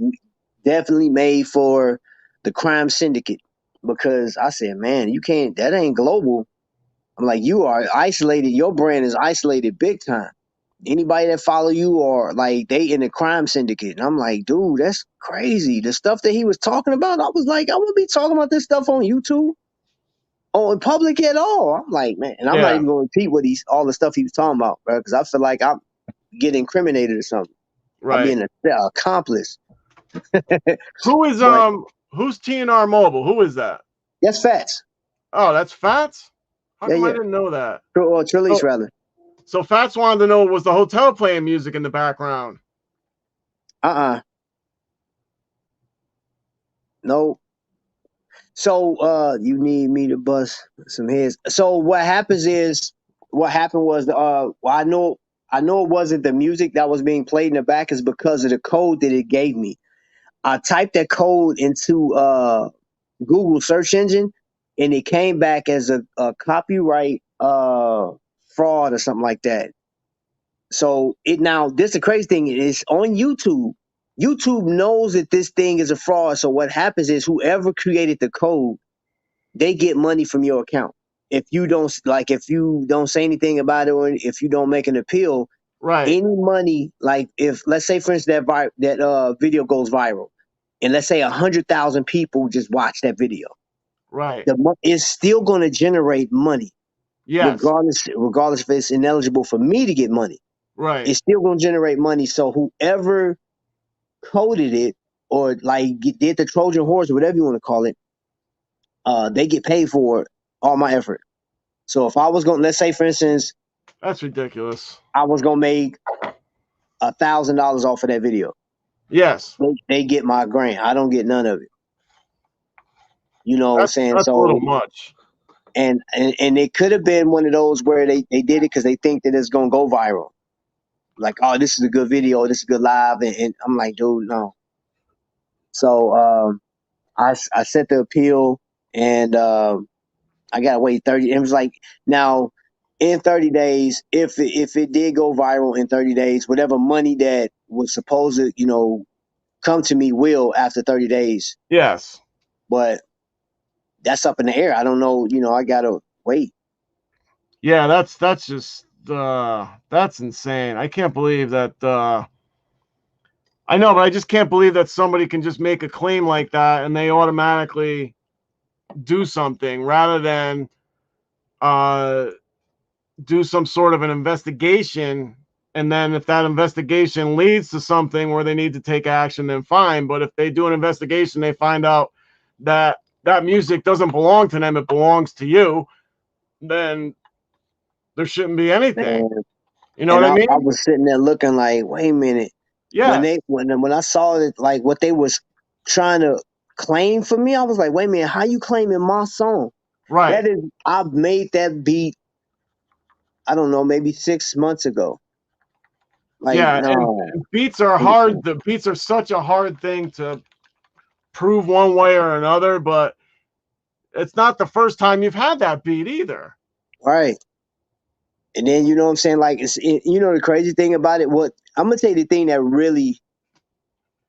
definitely made for the crime syndicate, because I said, man, you can't. That ain't global. I'm like, you are isolated. Your brand is isolated big time. Anybody that follow you or like they in the crime syndicate. And I'm like, dude, that's crazy. The stuff that he was talking about, I was like, I wouldn't be talking about this stuff on YouTube or in public at all. I'm like, man, and I'm not Yeah. even going to repeat all the stuff he was talking about, bro, because I feel like I'm getting incriminated or something. I'm Right. being an accomplice. Who is But who's TNR Mobile? Who is that? that's Fats. Oh, that's Fats? How Yeah, come I yeah. didn't know that? Or Trillease, So, rather. so Fats wanted to know, was the hotel playing music in the background? No. So you need me to bust some heads. So what happened was well, I know it wasn't the music that was being played in the back, is because of the code that it gave me. I typed that code into Google search engine, and it came back as a copyright fraud or something like that. So this the crazy thing is on YouTube. YouTube knows that this thing is a fraud. So what happens is whoever created the code, they get money from your account. If you don't say anything about it, or if you don't make an appeal, Right. any money, like if let's say for instance that video goes viral, and let's say 100,000 people just watch that video, Right. it's still going to generate money, Yes. regardless if it's ineligible for me to get money. Right. It's still going to generate money. So whoever coded it or like did the Trojan horse or whatever you want to call it, they get paid for all my effort. So if I was going, let's say for instance, That's ridiculous. I was going to make $1,000 off of that video. Yes. They get my grant. I don't get none of it. You know what I'm saying? That's a little So much. and it could have been one of those where they did it because they think that it's gonna go viral. Like, oh, this is a good video, this is a good live, and I'm like, dude, no. So I sent the appeal, and I gotta wait 30. It was like, now in 30 days, if it did go viral in 30 days, whatever money that was supposed to come to me will after 30 days. Yes. But that's up in the air. I don't know. I gotta wait. Yeah, that's just that's insane. I can't believe that. I know, but I just can't believe that somebody can just make a claim like that and they automatically do something rather than do some sort of an investigation. And then if that investigation leads to something where they need to take action, then fine. But if they do an investigation, they find out that that music doesn't belong to them, it belongs to you, then there shouldn't be anything. Man. You know And what I mean? I was sitting there looking like, wait a minute. Yeah. When I saw it, like what they was trying to claim for me, I was like, wait a minute, how you claiming my song? Right. That is, I made that beat, I don't know, maybe 6 months ago. Like, Yeah, no. and beats are hard. The beats are such a hard thing to prove one way or another, but it's not the first time you've had that beat either. Right. And then, you know what I'm saying? Like, the crazy thing about it, what I'm going to tell you the thing that really,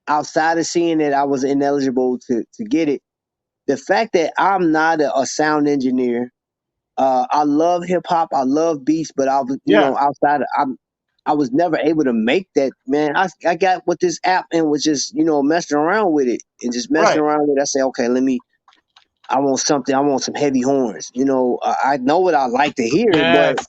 outside of seeing that I was ineligible to get it, the fact that I'm not a sound engineer. I love hip hop. I love beats, but I was, Yeah. outside of, I was never able to make that, man. I got with this app and was just, messing around with it and just messing Right. around with it. I say, okay, I want something. I want some heavy horns. I know what I like to hear, but Yes.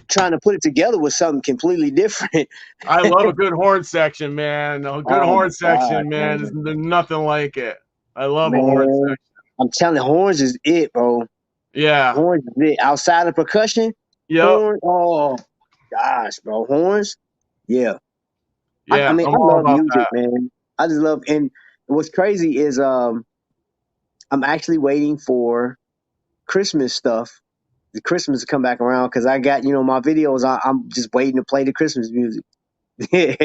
trying to put it together with something completely different. I love a good horn section, man. A good Oh horn my God, section, man. man. There's nothing like it. I love a horn Man, section. I'm telling you, horns is it, bro. Yeah. Horns is it. Outside of percussion, Yep. horn. Oh gosh, bro, horns. Yeah. I Yeah. mean, I'm I all love about music, that. man. I just love, and what's crazy is I'm actually waiting for Christmas stuff. The Christmas to come back around because I got my videos. I'm just waiting to play the Christmas music. Yeah.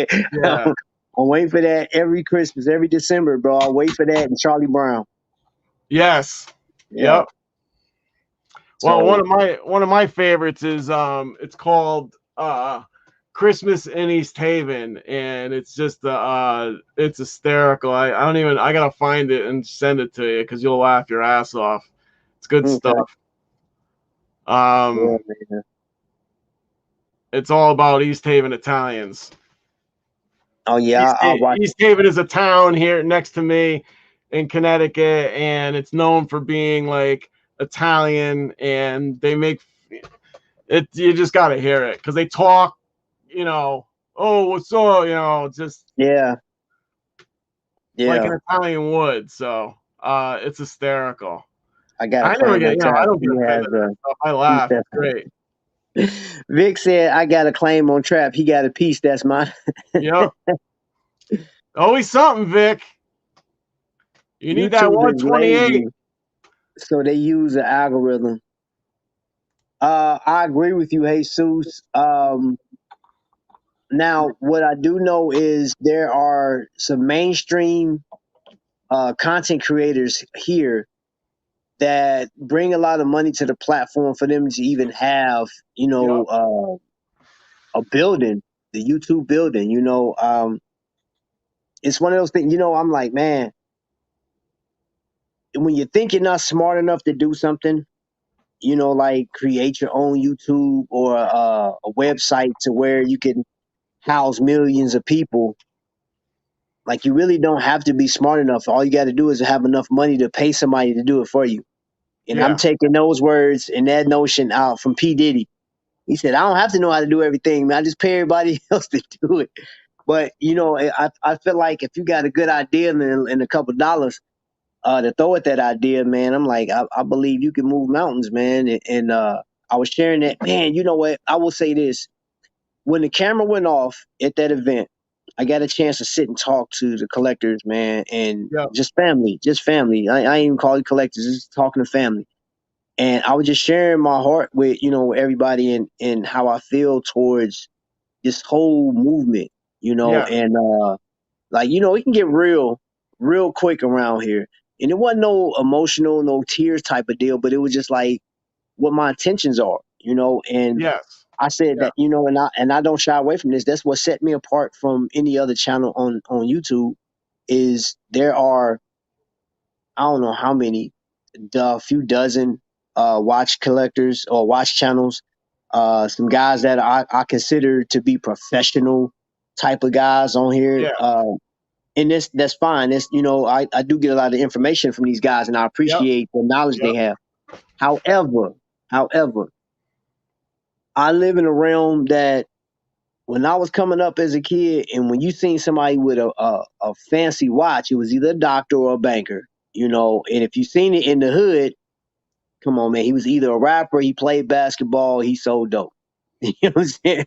I'm waiting for that every Christmas, every December, bro. I wait for that and Charlie Brown. Yes. Yeah. Yep. Well, So one of my favorites is it's called Christmas in East Haven, and it's just it's hysterical. I don't even, I gotta find it and send it to you because you'll laugh your ass off. It's good okay. stuff. Yeah, Um, man. it's all about East Haven Italians. Oh yeah, I'll watch it. East Haven is a town here next to me in Connecticut, and it's known for being like Italian, and they make it. You just got to hear it because they talk, oh, what's up, just Yeah, like yeah. an Italian would. So it's hysterical. I got a I never claim get, on I trap. don't He get offended has at that stuff. I laugh. It's great. Vic said, I got a claim on trap. He got a piece. That's mine. Yep. Always something, Vic. You need that YouTube is 128. lazy, so they use an algorithm. I agree with you, Jesus. Now, what I do know is there are some mainstream content creators here that bring a lot of money to the platform for them to even have, Yep. a building, the YouTube building. It's one of those things. I'm like, man, when you think you're not smart enough to do something, like create your own YouTube or a website to where you can house millions of people. Like, you really don't have to be smart enough. All you got to do is have enough money to pay somebody to do it for you. And I'm Yeah. taking those words and that notion out from P. Diddy. He said, I don't have to know how to do everything, man. I just pay everybody else to do it. But, I feel like if you got a good idea and a couple dollars to throw at that idea, man, I'm like, I believe you can move mountains, man. And I was sharing that, man, you know what? I will say this. When the camera went off at that event, I got a chance to sit and talk to the collectors, man, and Yep. just family. I ain't even call it collectors, just talking to family. And I was just sharing my heart with, everybody and how I feel towards this whole movement, Yeah. and it can get real quick around here. And it wasn't no emotional, no tears type of deal, but it was just like what my intentions are, and Yes. I said Yeah. that, and I don't shy away from this. That's what set me apart from any other channel on YouTube is there are, I don't know how many, a few dozen watch collectors or watch channels, some guys that I consider to be professional type of guys on here. Yeah. And that's fine. I do get a lot of information from these guys and I Yep. appreciate the knowledge Yep. they have. However, I live in a realm that when I was coming up as a kid, and when you seen somebody with a fancy watch, it was either a doctor or a banker, And if you seen it in the hood, come on, man, he was either a rapper, he played basketball, he sold dope. You know what I'm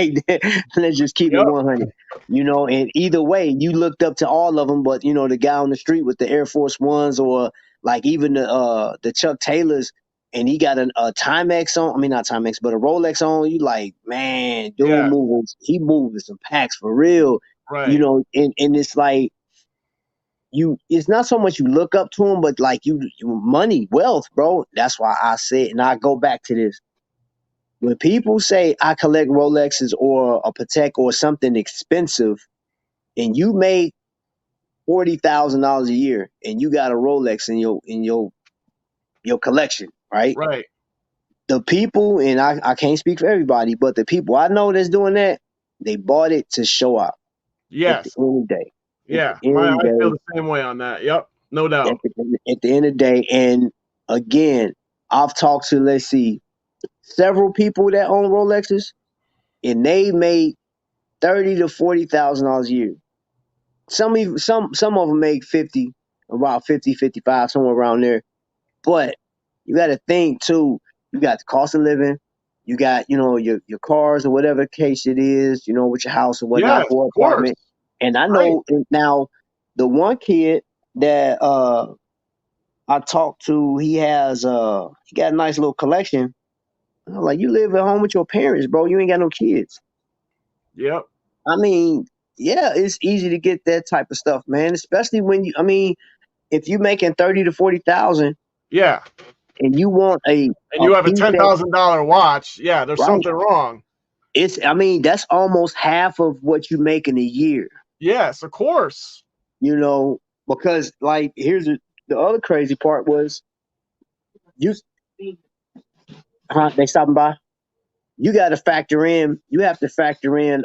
saying? Let's just keep it Yep. 100. And either way, you looked up to all of them, but the guy on the street with the Air Force Ones, or like even the Chuck Taylors, and he got a Timex on. I mean, not Timex, but a Rolex on. You like, man, dude Yeah. he moving some packs for real. Right. And it's like it's not so much you look up to him, but like you money, wealth, bro. That's why I said, and I go back to this. When people say I collect Rolexes or a Patek or something expensive, and you make $40,000 a year, and you got a Rolex in your collection, right? Right. The people, and I can't speak for everybody, but the people I know that's doing that, they bought it to show out. At the Yes. end of the day, Yeah. at the end of I feel the the same way on that. Yep. No day, doubt. at the end of the day, and again, I've talked to, let's see, several people that own Rolexes, and they made $30,000 to $40,000 a year. Some of them make 50, about 50, 55, somewhere around there. But you got to think too. You got the cost of living. You got your cars or whatever case it is. With your house or Yes. whatnot or Of course. apartment. And I Right. know now the one kid that I talked to, he got a nice little collection. I'm like, you live at home with your parents, bro. You ain't got no kids. Yep. I mean, yeah, it's easy to get that type of stuff, man. Especially when if you making 30 to 40,000 Yeah. and you want And a you have a piece that $10,000 watch. Yeah. There's right, something wrong. that's almost half of what you make in a year, Yes. Of course. because like the other crazy part was you they stopping by. You got to factor in. You have to factor in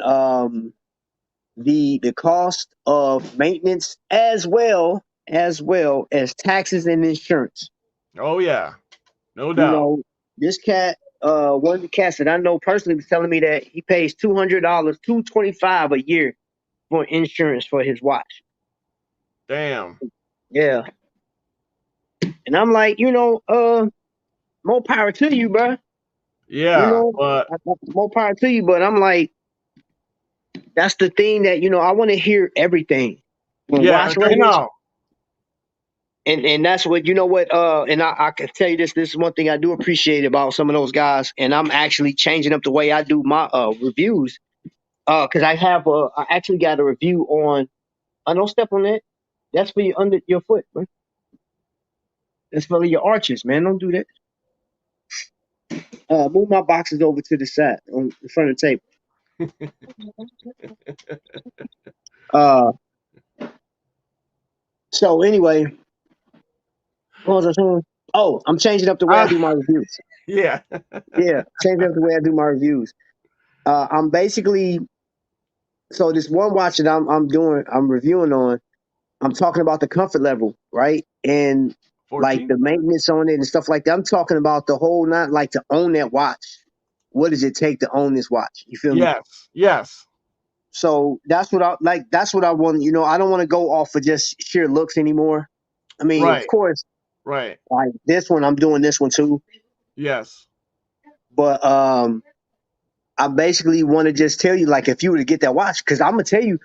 the cost of maintenance as well as taxes and insurance. Oh yeah. No You doubt. know, this cat, one of the cats that I know personally was telling me that he pays $200, $225 a year for insurance for his watch. Damn. Yeah, and I'm like, more power to you, bro. Yeah. But More power to you. But I'm like, that's the thing that I want to hear everything when yeah, watch I ratings. know. And that's what and I can tell you this is one thing I do appreciate about some of those guys, and I'm actually changing up the way I do my reviews, because I actually got a review on. Don't step on that. That's for your under your foot, man. That's for your arches, man. Don't do that. Move my boxes over to the side on in front of the table. uh so anyway, what was I saying? Oh, I'm changing up the way I do my reviews. Yeah. Yeah, changing up the way I do my reviews. I'm basically, so this one watch that I'm reviewing on, I'm talking about the comfort level, right? And like 14. the maintenance on it and stuff like that. I'm talking about the whole, not like to own that watch. What does it take to own this watch? You feel me? Yes. Yes. So that's what I like. That's what I want. I don't want to go off of just sheer looks anymore. I mean, of Right. course, Right. like this one, I'm doing this one too. Yes. But I basically want to just tell you, like, if you were to get that watch, because I'm gonna tell you,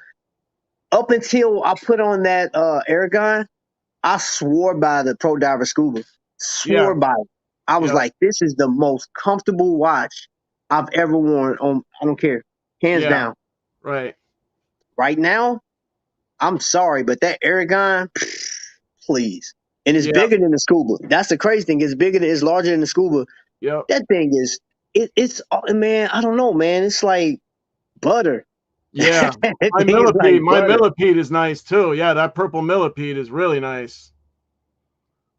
up until I put on that Aragon, I swore by the Pro Diver Scuba. Yeah. Swore by it. I was Yep. like, this is the most comfortable watch I've ever worn on. I don't care, hands Yeah. down. Right. Right now, I'm sorry, but that Aragon, please. And it's Yeah. bigger than the Scuba. That's the crazy thing. It's larger than the Scuba. Yep. That thing is, it's man. I don't know, man. It's like butter. Yeah. That thing is like My butter. millipede is nice too. Yeah, that purple millipede is really nice.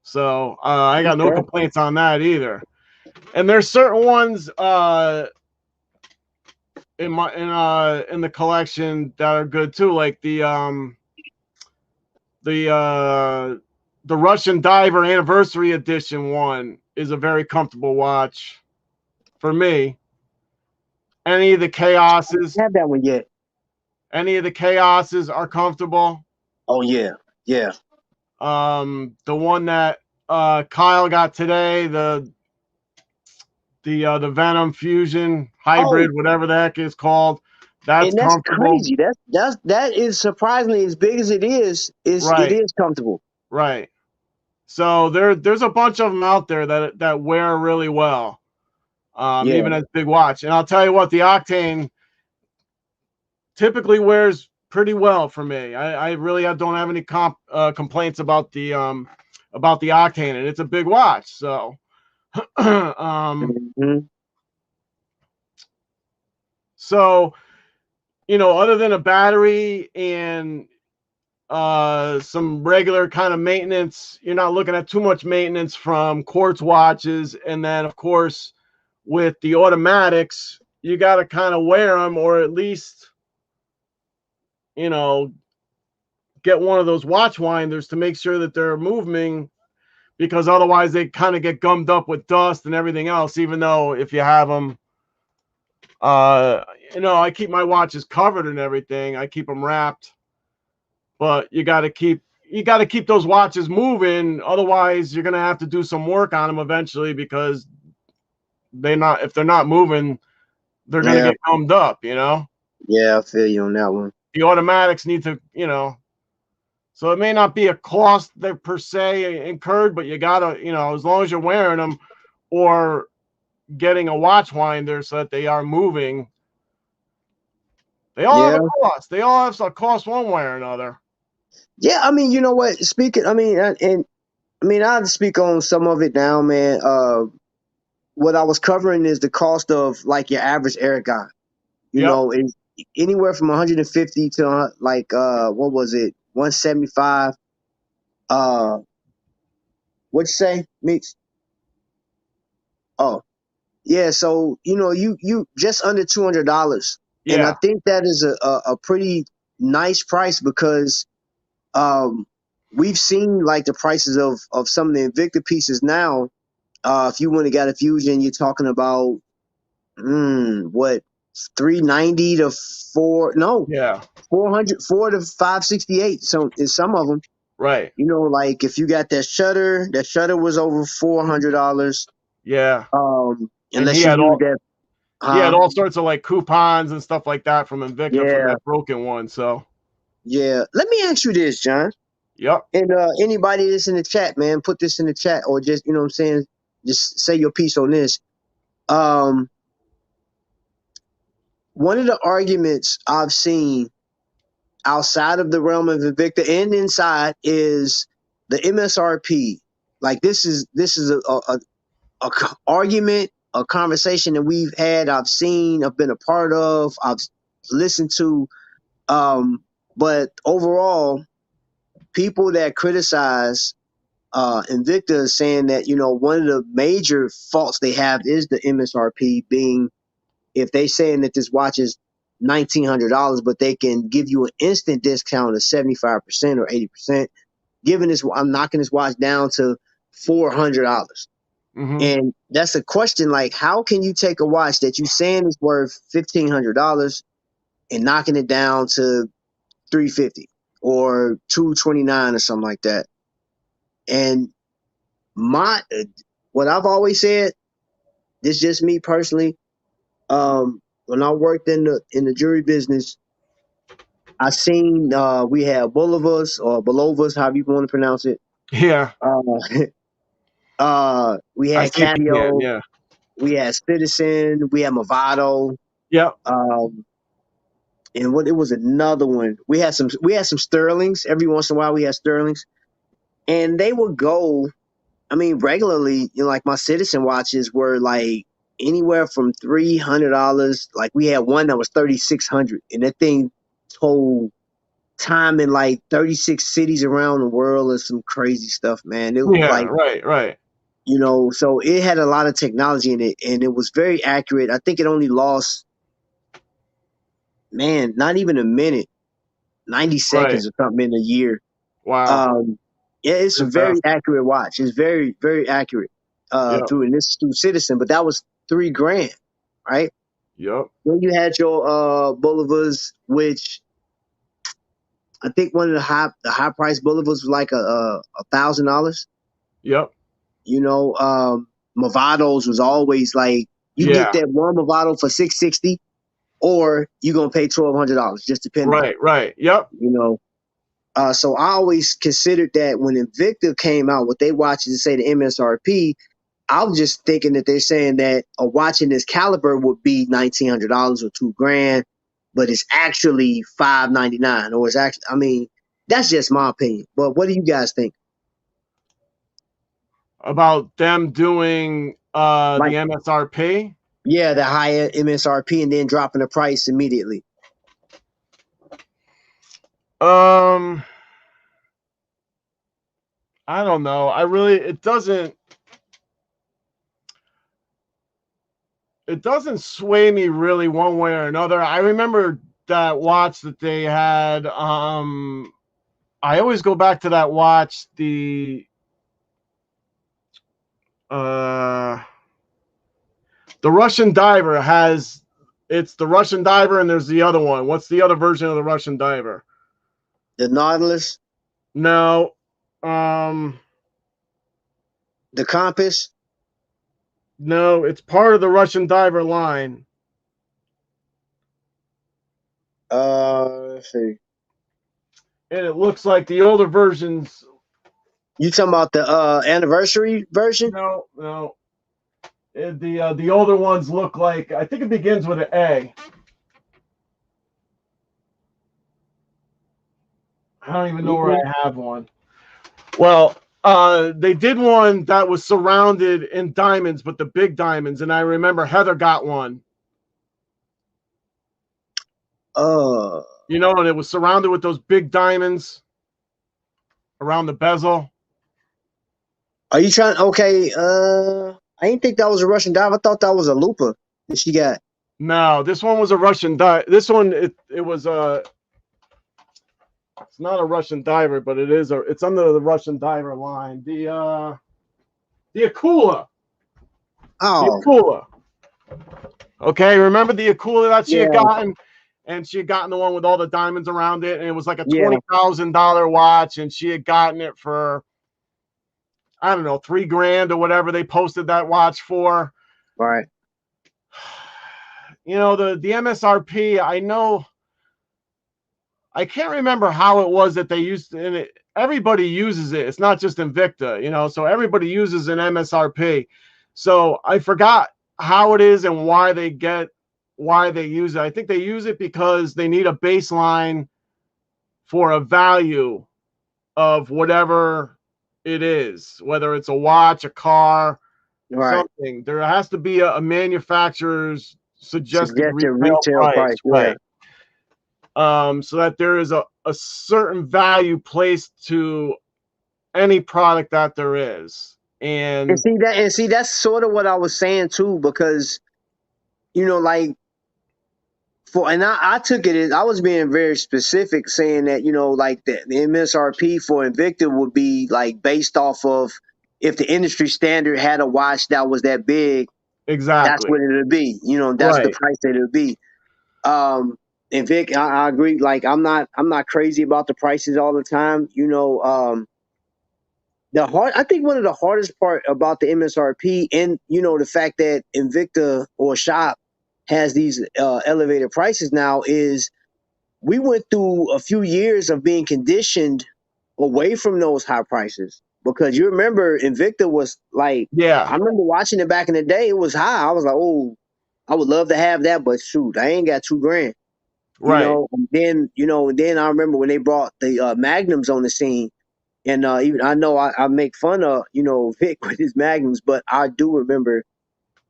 So I got no Okay. complaints on that either. And there's certain ones in the collection that are good too, like the the Russian Diver Anniversary Edition one is a very comfortable watch for me. Any of the chaoses, I have that one yet. any of the chaoses are comfortable. Oh yeah, yeah. The one that Kyle got today, the Venom Fusion Oh, Hybrid, whatever the heck it's called, that's and that's comfortable. crazy. That is surprisingly as big as it is. It Right, is comfortable. right. So there's a bunch of them out there that wear really well, Yeah, even as big watch. And I'll tell you what, the Octane typically wears pretty well for me. I really don't have any complaints about the Octane, and it's a big watch. So, hmm so other than a battery and some regular kind of maintenance, you're not looking at too much maintenance from quartz watches. And then, of course, with the automatics, you got to kind of wear them, or at least you know get one of those watch winders to make sure that they're moving, because otherwise they kind of get gummed up with dust and everything else. Even though if you have them, uh, I keep my watches covered and everything. I keep them wrapped, but you got to keep those watches moving. Otherwise, you're gonna have to do some work on them eventually, because if they're not moving, they're gonna yeah, get gummed up. yeah. I feel you on that one. The automatics need to, so it may not be a cost that per se incurred, but you gotta, as long as you're wearing them or getting a watch winder so that they are moving, they all have Yeah, a cost. They all have a cost one way or another. yeah. I mean, you know what? Speaking, I mean, and I mean, I'll speak on some of it now, man. What I was covering is the cost of like your average Aragon. You Yep. know, is anywhere from 150 to like what was it, 175? Uh, what'd you say, Meeks? Oh, yeah. So you just under $200, and I Yeah. think that is a pretty nice price because um we've seen like the prices of some of the Invicta pieces now. If you went and got a Fusion, you're talking about what, 390 to Yeah. 404 to 568. So in some of them, Right. like if you got that shutter was over $400. Yeah. And Unless you use that, he had huh? all sorts of like coupons and stuff like that from Invicta for Yeah, that broken one. So, yeah. Let me ask you this, John. yep. And anybody that's in the chat, man, put this in the chat, or just what I'm saying, just say your piece on this. Um, One of the arguments I've seen outside of the realm of Invicta and inside is the MSRP. Like this is a argument, a conversation that we've had. I've seen, I've been a part of, I've listened to. But overall, people that criticize Invicta is saying that one of the major faults they have is the MSRP, being if they saying that this watch is $1,900, but they can give you an instant discount of 75% or 80%, I'm knocking this watch down to $400. Mm-hmm. And that's a question, like, how can you take a watch that you saying is worth $1,500 and knocking it down to 350 or 229 or something like that? And my what I've always said, this is just me personally. When I worked in the jewelry business, I seen we had Bolivars or Bolovas, however you want to pronounce it. Yeah. Uh, We I had see PN. Catio, Yeah. we had Citizen, we had Movado, Yep. and what it was another one. We had some Sterlings. Every once in a while we had Sterlings. And they would go, I mean, regularly, like my Citizen watches were like anywhere from $300. Like we had one that was 3,600, and that thing told time in like 36 cities around the world and some crazy stuff, man. It Yeah. like, Right. so it had a lot of technology in it, and it was very accurate. I think it only lost, man, not even a minute, 90 Right. seconds or something in a year. Wow. Um, yeah, it's a very Fantastic. accurate watch. It's very, very accurate. Yep. Through Citizen, but that was $3,000, right? Yep. Then you had your Bolivars, which I think one of the high price Bolivars was like $1,000. Yep. Movados was always like you can get Yeah. that one Movado for $660, or you're gonna pay $1,200, just depending. Right. Yep. So I always considered that when Invicta came out with they watches to say the MSRP, I was just thinking that they're saying that a watch in this caliber would be $1,900 or $2,000, but it's actually $599, or it's actually. I mean, that's just my opinion. But what do you guys think? About them doing the Like, MSRP. yeah, the higher MSRP and then dropping the price immediately. I don't know. It doesn't sway me really one way or another. I remember that watch that they had. I always go back to that watch. The Russian Diver has. It's the Russian Diver, and there's the other one. What's the other version of the Russian Diver? The Nautilus, No. the Compass. No, it's part of the Russian Diver line. Let's see. And it looks like the older versions. You talking about the anniversary version? No. The older ones look like, I think it begins with an A. I don't even know where I have one. Well, they did one that was surrounded in diamonds, but the big diamonds, and I remember Heather got one. And it was surrounded with those big diamonds around the bezel. Are you trying? Okay. I didn't think that was a Russian dive. I thought that was a Lupa that she got. No, this one was a Russian dive. This one, it was a. It's not a Russian diver, but it's under the Russian diver line. The Akula. Oh. The Akula. Okay, remember the Akula that she had Yeah. gotten? And she had gotten the one with all the diamonds around it, and it was like a Yeah. $20,000 watch, and she had gotten it for, I don't know, $3,000 or whatever they posted that watch for. Right. The MSRP, I know. I can't remember how it was that they used, and everybody uses it. It's not just Invicta, so everybody uses an MSRP. So I forgot how it is and why they use it. I think they use it because they need a baseline for a value of whatever it is, whether it's a watch, a car, Right. something. There has to be a manufacturer's suggested retail price. Yeah. Right. So that there is a certain value placed to any product that there is. And see that's sort of what I was saying too, because like I took it as I was being very specific, saying that like the MSRP for Invicta would be like based off of if the industry standard had a watch that was that big, that's exactly what it would be. That's the right. price that it would be. And Vic, I agree. Like I'm not crazy about the prices all the time. I think one of the hardest part about the MSRP and the fact that Invicta or Shop has these elevated prices now is we went through a few years of being conditioned away from those high prices. because you remember Invicta was like, Yeah. I remember watching it back in the day. It was high. I was like, oh, I would love to have that, but shoot, I ain't got $2,000. Right. And then I remember when they brought the Magnums on the scene, and even I know I make fun of Vic with his Magnums, but I do remember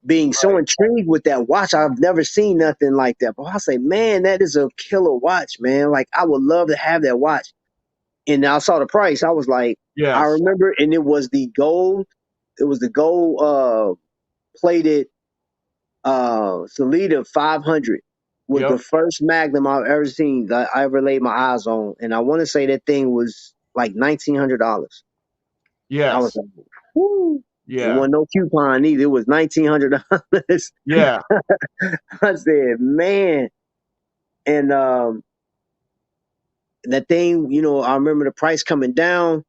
being so Right. intrigued with that watch. I've never seen nothing like that. But I say, man, that is a killer watch, man. Like I would love to have that watch. And I saw the price. I was like, I Yes. remember, and it was the gold. It was the gold plated Salida 500 was the Yep. first Magnum I've ever seen that I ever laid my eyes on, and I want to say that thing was like $1,900. I was Yes. like, whoo! It Yeah. wasn't no coupon either. It was $1,900. Yeah. I said, man, and that thing, I remember the price coming down,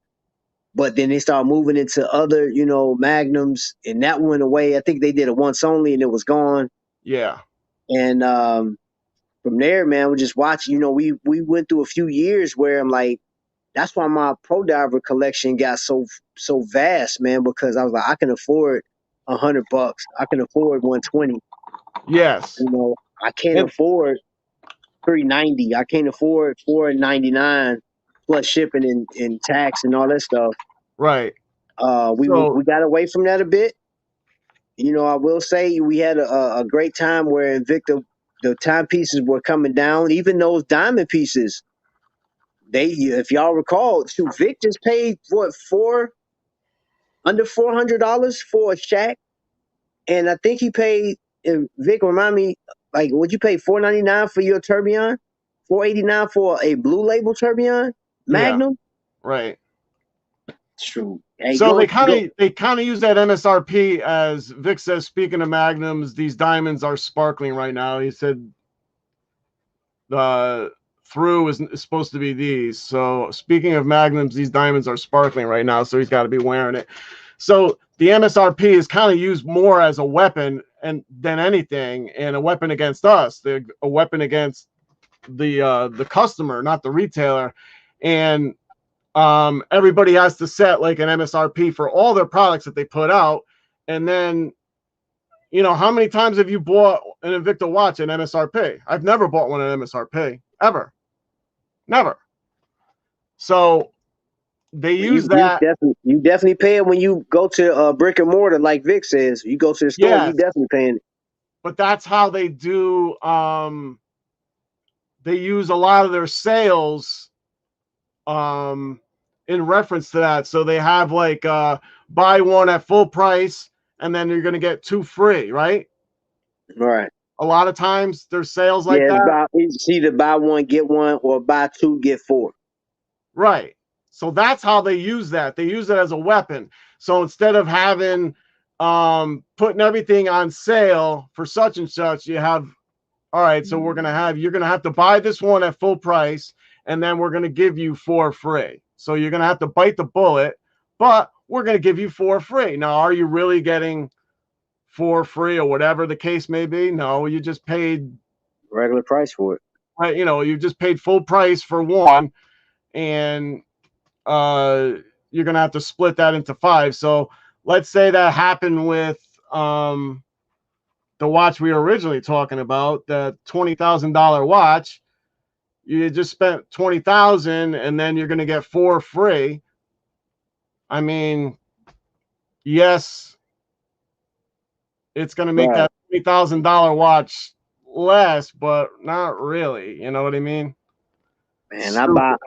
but then they started moving into other, Magnums, and that went away. I think they did it once only, and it was gone. Yeah. And from there, man, we just watch. We went through a few years where I'm like, that's why my Pro Diver collection got so vast, man, because I was like, I can afford $100. I can afford 120. Yes. I can't And afford 390. I can't afford 499 plus shipping and tax and all that stuff. right. So We got away from that a bit. I will say we had a great time where Invicta, the timepieces were coming down. Even those diamond pieces, if y'all recall, shoot, Vic just paid what under $400 for a shack, and I think he paid. And Vic, remind me, like, would you pay $499 for your tourbillon? $489 for a blue label tourbillon yeah. Magnum? Right. True. Hey, So go. they kind of use that MSRP, as Vic says. Speaking of Magnums, these diamonds are sparkling right now. He said the through is supposed to be these. So speaking of Magnums, these diamonds are sparkling right now, so he's got to be wearing it. So the MSRP is kind of used more as a weapon than anything, and a weapon against us. A weapon against the customer, not the retailer. And everybody has to set like an MSRP for all their products that they put out. And then, how many times have you bought an Invicta watch at MSRP? I've never bought one at MSRP, ever. Never. So they use that. You definitely pay it when you go to brick and mortar, like Vic says. You go to the store, you Yes, definitely paying it. but that's how they do. They use a lot of their sales in reference to that. So they have like buy one at full price, and then you're going to get 2 free, right? Right. A lot of times there's sales like that. It's either buy one, get one, or buy two, get four. Right. So that's how they use that. They use it as a weapon. So instead of having putting everything on sale for such and such, you have, all right, so you're gonna have to buy this one at full price, and then we're gonna give you 4 free. So you're gonna have to bite the bullet, but we're gonna give you 4 free. Now, are you really getting 4 free or whatever the case may be? No, you just paid regular price for it. Right, you just paid full price for one, and you're gonna have to split that into 5. So let's say that happened with the watch we were originally talking about, the $20,000 watch. You just spent $20,000, and then you're gonna get 4 free. I mean, yes, it's gonna make that $20,000 watch less, but not really. You know what I mean? Man, I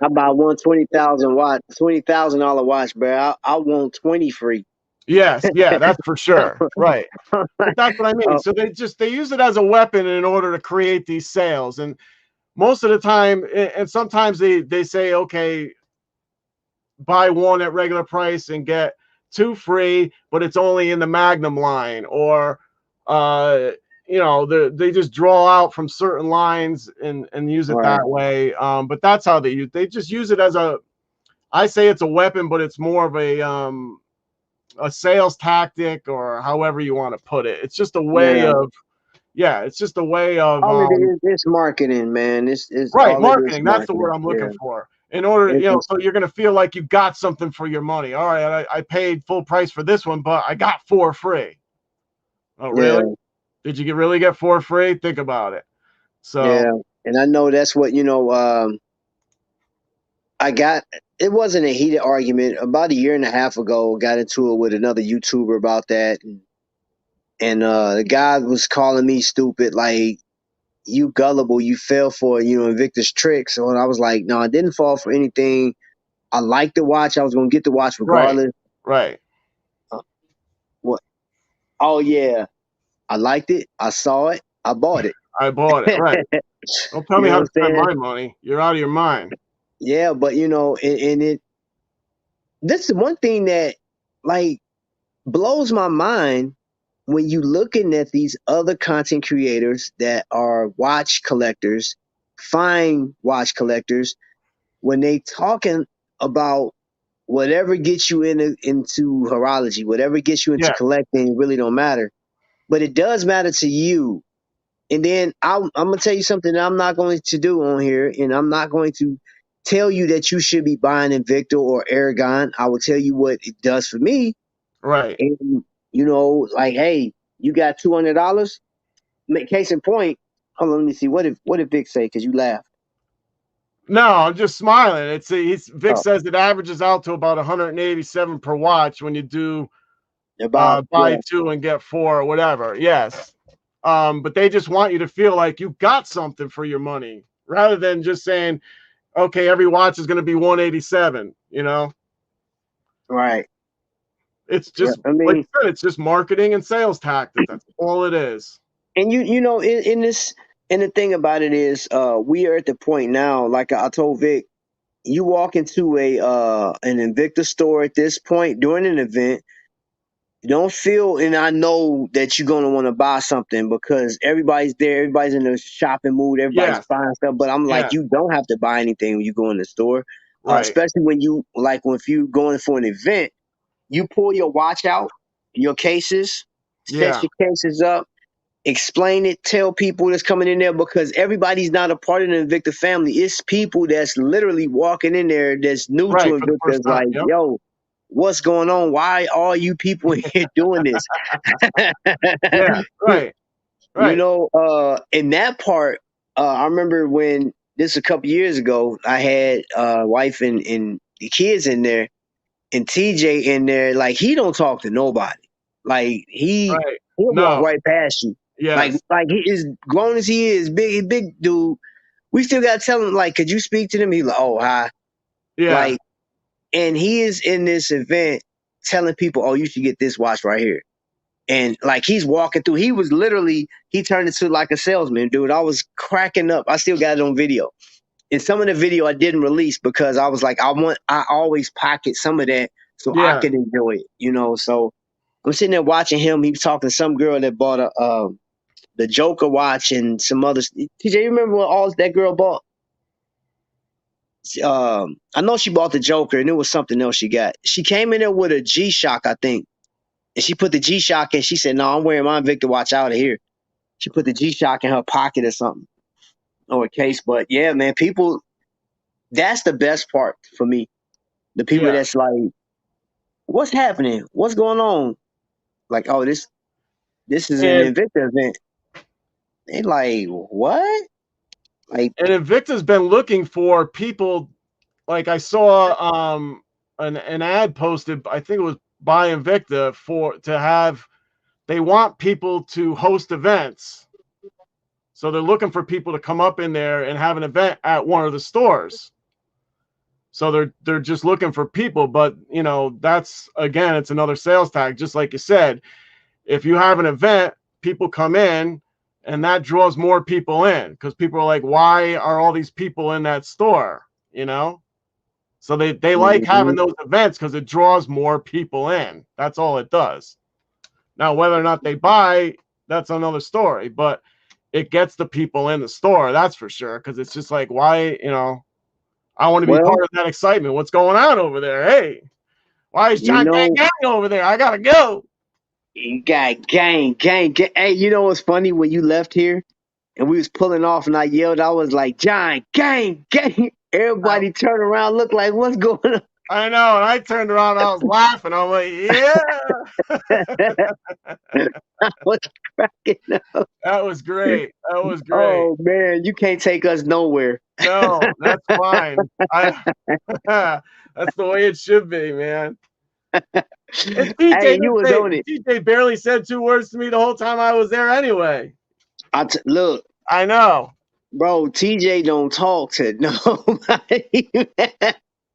buy one $20,000 watch, bro. I want 20 free. Yes, yeah, that's for sure. Right. But that's what I mean. So they use it as a weapon in order to create these sales. And most of the time, and sometimes they say, okay, buy one at regular price and get 2 free, but it's only in the Magnum line, or they just draw out from certain lines and use it that way. But that's how they just use it as I say it's a weapon, but it's more of a sales tactic, or however you want to put it. It's just a way of, it's just a way of all it is, it's marketing, man. It's right, all marketing. It is That's the word I'm looking for. in order, It- it's- so you're going to feel like you got something for your money. All right, I paid full price for this one, but I got 4 free. Oh, yeah, really? Did you really get 4 free? Think about it. So, yeah. And I know that's what, I got. It wasn't a heated argument. About a year and a half ago, got into it with another YouTuber about that. And the guy was calling me stupid, like, you gullible, you fell for, Invicta's tricks. And I was like, no, I didn't fall for anything. I liked the watch. I was going to get the watch right, regardless. right. Uh, what? Oh, yeah. I liked it. I saw it. I bought it. I bought it. Right. Don't tell You me know how what to I'm spend saying? my money. You're out of your mind. Yeah, but, this is one thing that, like, blows my mind when you looking at these other content creators that are watch collectors, fine watch collectors, when they talking about whatever gets you into horology, whatever gets you into Yeah, collecting, it really don't matter. But it does matter to you. And then I'm gonna tell you something that I'm not going to do on here, and I'm not going to tell you that you should be buying Invicta or Aragon. I will tell you what it does for me. right. And like, hey, you got $200. Case in point. Hold on, let me see. What did Vic say? Because you laughed. No, I'm just smiling. Vic Oh, says it averages out to about 187 per watch when you do about buy 2 and get 4 or whatever. Yes. But they just want you to feel like you got something for your money rather than just saying, okay, every watch is going to be 187, right. It's Yeah, just I like mean, you said, it's just marketing and sales tactics. That's all it is. and in this, and the thing about it is, we are at the point now. Like I told Vic, you walk into an Invicta store at this point during an event. Don't feel, and I know that you're gonna want to buy something because everybody's there, everybody's in the shopping mood, everybody's Yes. buying stuff. But I'm like, Yeah. you don't have to buy anything when you go in the store, Right. especially when if you going for an event, you pull your watch out, your cases, set Yeah. your cases up, explain it, tell people that's coming in there because everybody's not a part of the Invicta family. It's people that's literally walking in there that's new to Right. For the Invicta. first It's time. like, Yep. yo, what's going on? Why are you people in here doing this? Yeah. Right. Right. In that part, I remember when this a couple years ago, I had wife and the kids in there, and TJ in there. Like he don't talk to nobody. Like Right. he'll walk No. right past you. Yes. Like he is grown as he is, big dude. We still gotta tell him like, could you speak to them? He's like, oh hi, Yeah. like, and he is in this event telling people, oh, you should get this watch right here. And like he's walking through, he turned into like a salesman, dude. I was cracking up. I still got it on video. And some of the video I didn't release because I was like, I always pocket some of that so I Yeah. could enjoy it. So I'm sitting there watching him. He was talking to some girl that bought the Joker watch and some other. TJ, you remember what all that girl bought? I know she bought the Joker and it was something else she got. She came in there with a G-Shock, I think. And she put the G-Shock in. She said, no, I'm wearing my Invicta watch out of here. She put the G-Shock in her pocket or something, or a case. But yeah, man, people, that's the best part for me. The people Yeah. that's like, what's happening? What's going on? Like, oh, this is an And Invicta event. They like, what? Like, Invicta's been looking for people. Like I saw an ad posted, I think it was by Invicta they want people to host events. So they're looking for people to come up in there and have an event at one of the stores. So they're just looking for people, but that's again, it's another sales tag. Just like you said, if you have an event, people come in, and that draws more people in because people are like, why are all these people in that store? So they like having mhm. those events because it draws more people in. That's all it does. Now, whether or not they buy, that's another story, but it gets the people in the store, that's for sure. Because it's just like, why, I want to be Well, part of that excitement. What's going on over there? Hey, why is you John Gang know, Gang over there? I gotta go. you got gang. Hey, you know what's funny? When you left here and we was pulling off and I yelled, I was like, John, gang. Everybody turned around, looked like, what's going on? I know, and I turned around, and I was laughing. I'm like, yeah, I was cracking up. that was great. That was great. Oh man, you can't take us nowhere. No, that's fine. That's the way it should be, man. And Hey, you was on it. TJ barely said 2 words to me the whole time I was there anyway. Look, I know. bro, TJ don't talk to nobody.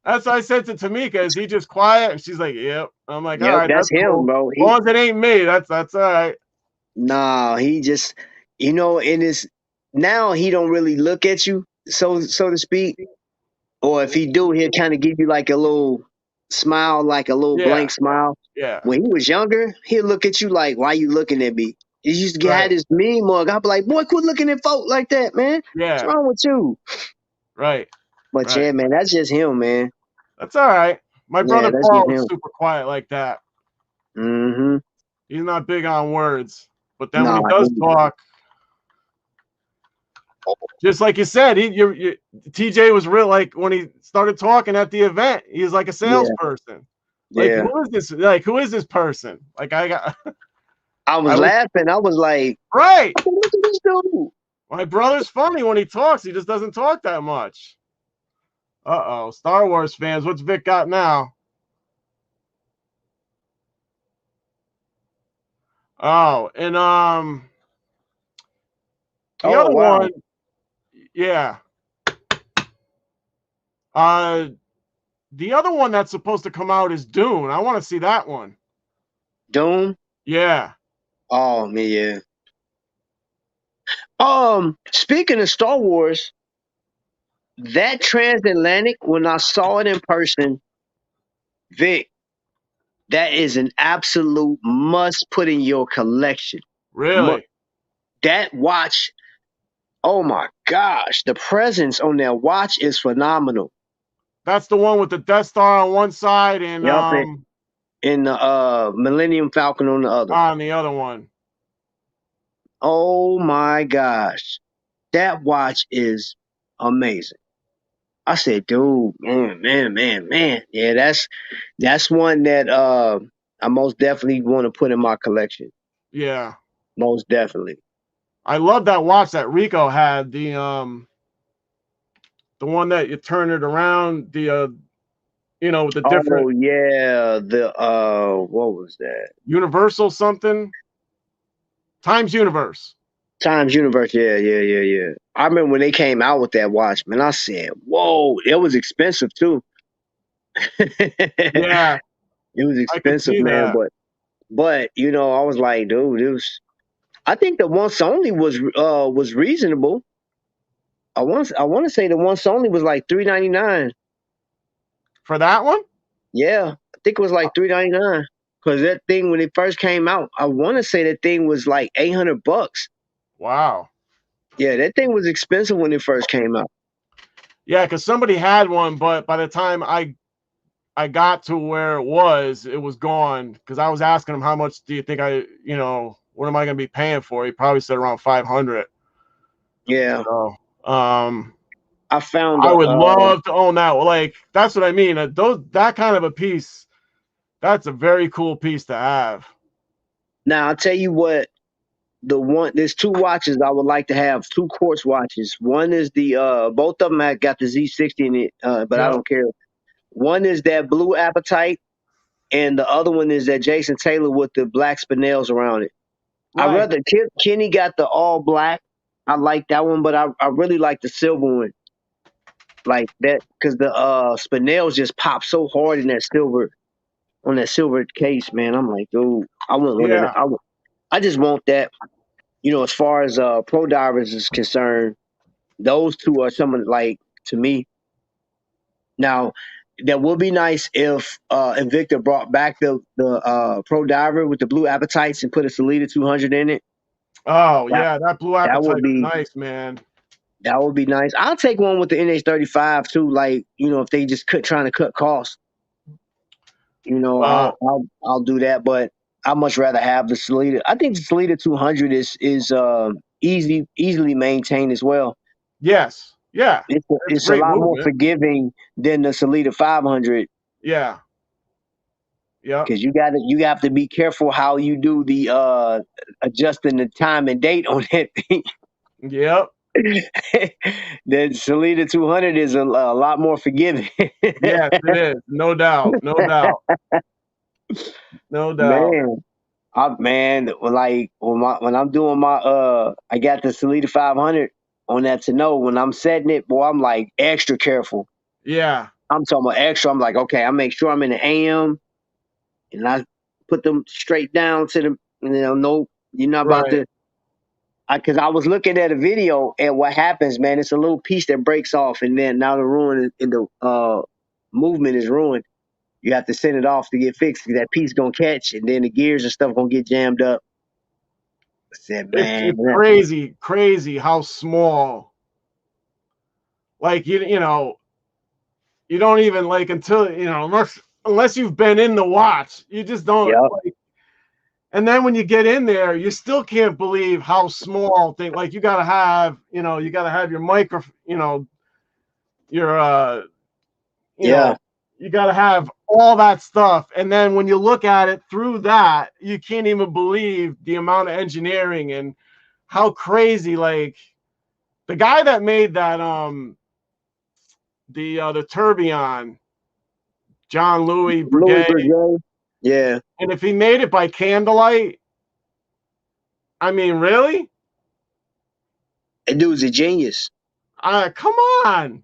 That's what I said to Tamika. Is he just quiet? And she's like, yep. I'm like, all Yep, right, that's him, cool. bro. As long as it ain't me, that's all right. Nah, he just, in his, now he don't really look at you, so to speak. Or if he do, he'll kind of give you like a little smile, like a little blank smile. Yeah. When he was younger, he'd look at you like, why you looking at me? He used to Right. have this mean mug. I'd be like, boy, quit looking at folk like that, man. Yeah. What's wrong with you? Right. But Right. yeah, man, that's just him, man. That's all right. My brother that's Paul just is him. super quiet like that. Mm-hmm. He's not big on words. But then when Nah, he does talk, just like you said, TJ was real. Like when he started talking at the event, he was like a salesperson. Like, Yeah. who is this? Like, who is this person? Like, I was laughing. I was like, right. Look at this dude. My brother's funny when he talks. He just doesn't talk that much. Uh-oh. Star Wars fans, what's Vic got now? Oh, and the other one, yeah. The other one that's supposed to come out is Dune. I want to see that one. Dune? Yeah. Oh man, yeah. Speaking of Star Wars, that transatlantic, when I saw it in person, Vic, that is an absolute must put in your collection. Really? That watch, oh my gosh, the presence on that watch is phenomenal. That's the one with the Death Star on one side and and the Millennium Falcon on the other. On the other one. Oh my gosh. That watch is amazing. I said, dude, man. Yeah, that's one that I most definitely want to put in my collection. Yeah. Most definitely. I love that watch that Rico had, the one that you turn it around, the with the different. Oh yeah, what was that? Universal something. Times Universe. Times Universe, yeah. I remember when they came out with that watch, man. I said, "Whoa!" It was expensive too. Yeah, it was expensive, man. That. But I was like, dude, it was. I think the once only was reasonable. I want to say the once only was like $3.99 for that one. Yeah, I think it was like $3.99 because that thing when it first came out, I want to say that thing was like $800. Wow. Yeah, that thing was expensive when it first came out. Yeah, because somebody had one, but by the time I got to where it was gone. Because I was asking him, how much do you think what am I going to be paying for? He probably said around $500. Yeah. So, I found. I would love to own that. Like, that's what I mean. That kind of a piece, that's a very cool piece to have. Now I'll tell you what. There's 2 watches I would like to have, 2 quartz watches. One is the both of them have got the Z60 in it, but I don't care. One is that blue apatite, and the other one is that Jason Taylor with the black spinels around it. Right. I rather Kenny got the all black. I like that one, but I really like the silver one. Like that, because the spinels just pop so hard in that silver, on that silver case, man. I'm like, dude, I want one of that. I just want that. As far as Pro Divers is concerned, those 2 are some of, like, to me. Now, that would be nice if Invicta brought back the Pro Diver with the blue apatites and put a Salida 200 in it. Oh, yeah, that blue apatite would be nice, man. That would be nice. I'll take one with the NH35 too, like, if they just trying to cut costs. I'll do that, but I'd much rather have the Salida. I think the Salida 200 is easily maintained as well. Yes. Yeah, It's it's it's a great lot more movement. forgiving than the Salida 500 Yeah. Yep. because you have to be careful how you do the adjusting the time and date on that thing. Yep. The Salida 200 is a lot more forgiving. Yes, it is. No doubt. No doubt. No doubt. Man, like when I'm doing my I got the Salida 500 on that to know when I'm setting it, boy, I'm like extra careful. Yeah. I'm talking about extra. I'm like, okay, I make sure I'm in the AM and I put them straight down to the, no, you're not about Right. to. Because I was looking at a video and what happens, man, it's a little piece that breaks off and then now the ruin in the movement is ruined. You have to send it off to get fixed. That piece gonna catch and then the gears and stuff gonna get jammed up. I said, man, It's crazy, crazy how small. Like you don't even like until unless you've been in the watch, you just don't yeah, like. And then when you get in there, you still can't believe how small thing. Like you gotta have your micro, your yeah. you gotta have all that stuff. And then when you look at it through that, you can't even believe the amount of engineering and how crazy. Like the guy that made that the tourbillon, John Louis Louis Breguet, Berger. Yeah. and if he made it by candlelight, I mean, really? That dude's a genius. Come on.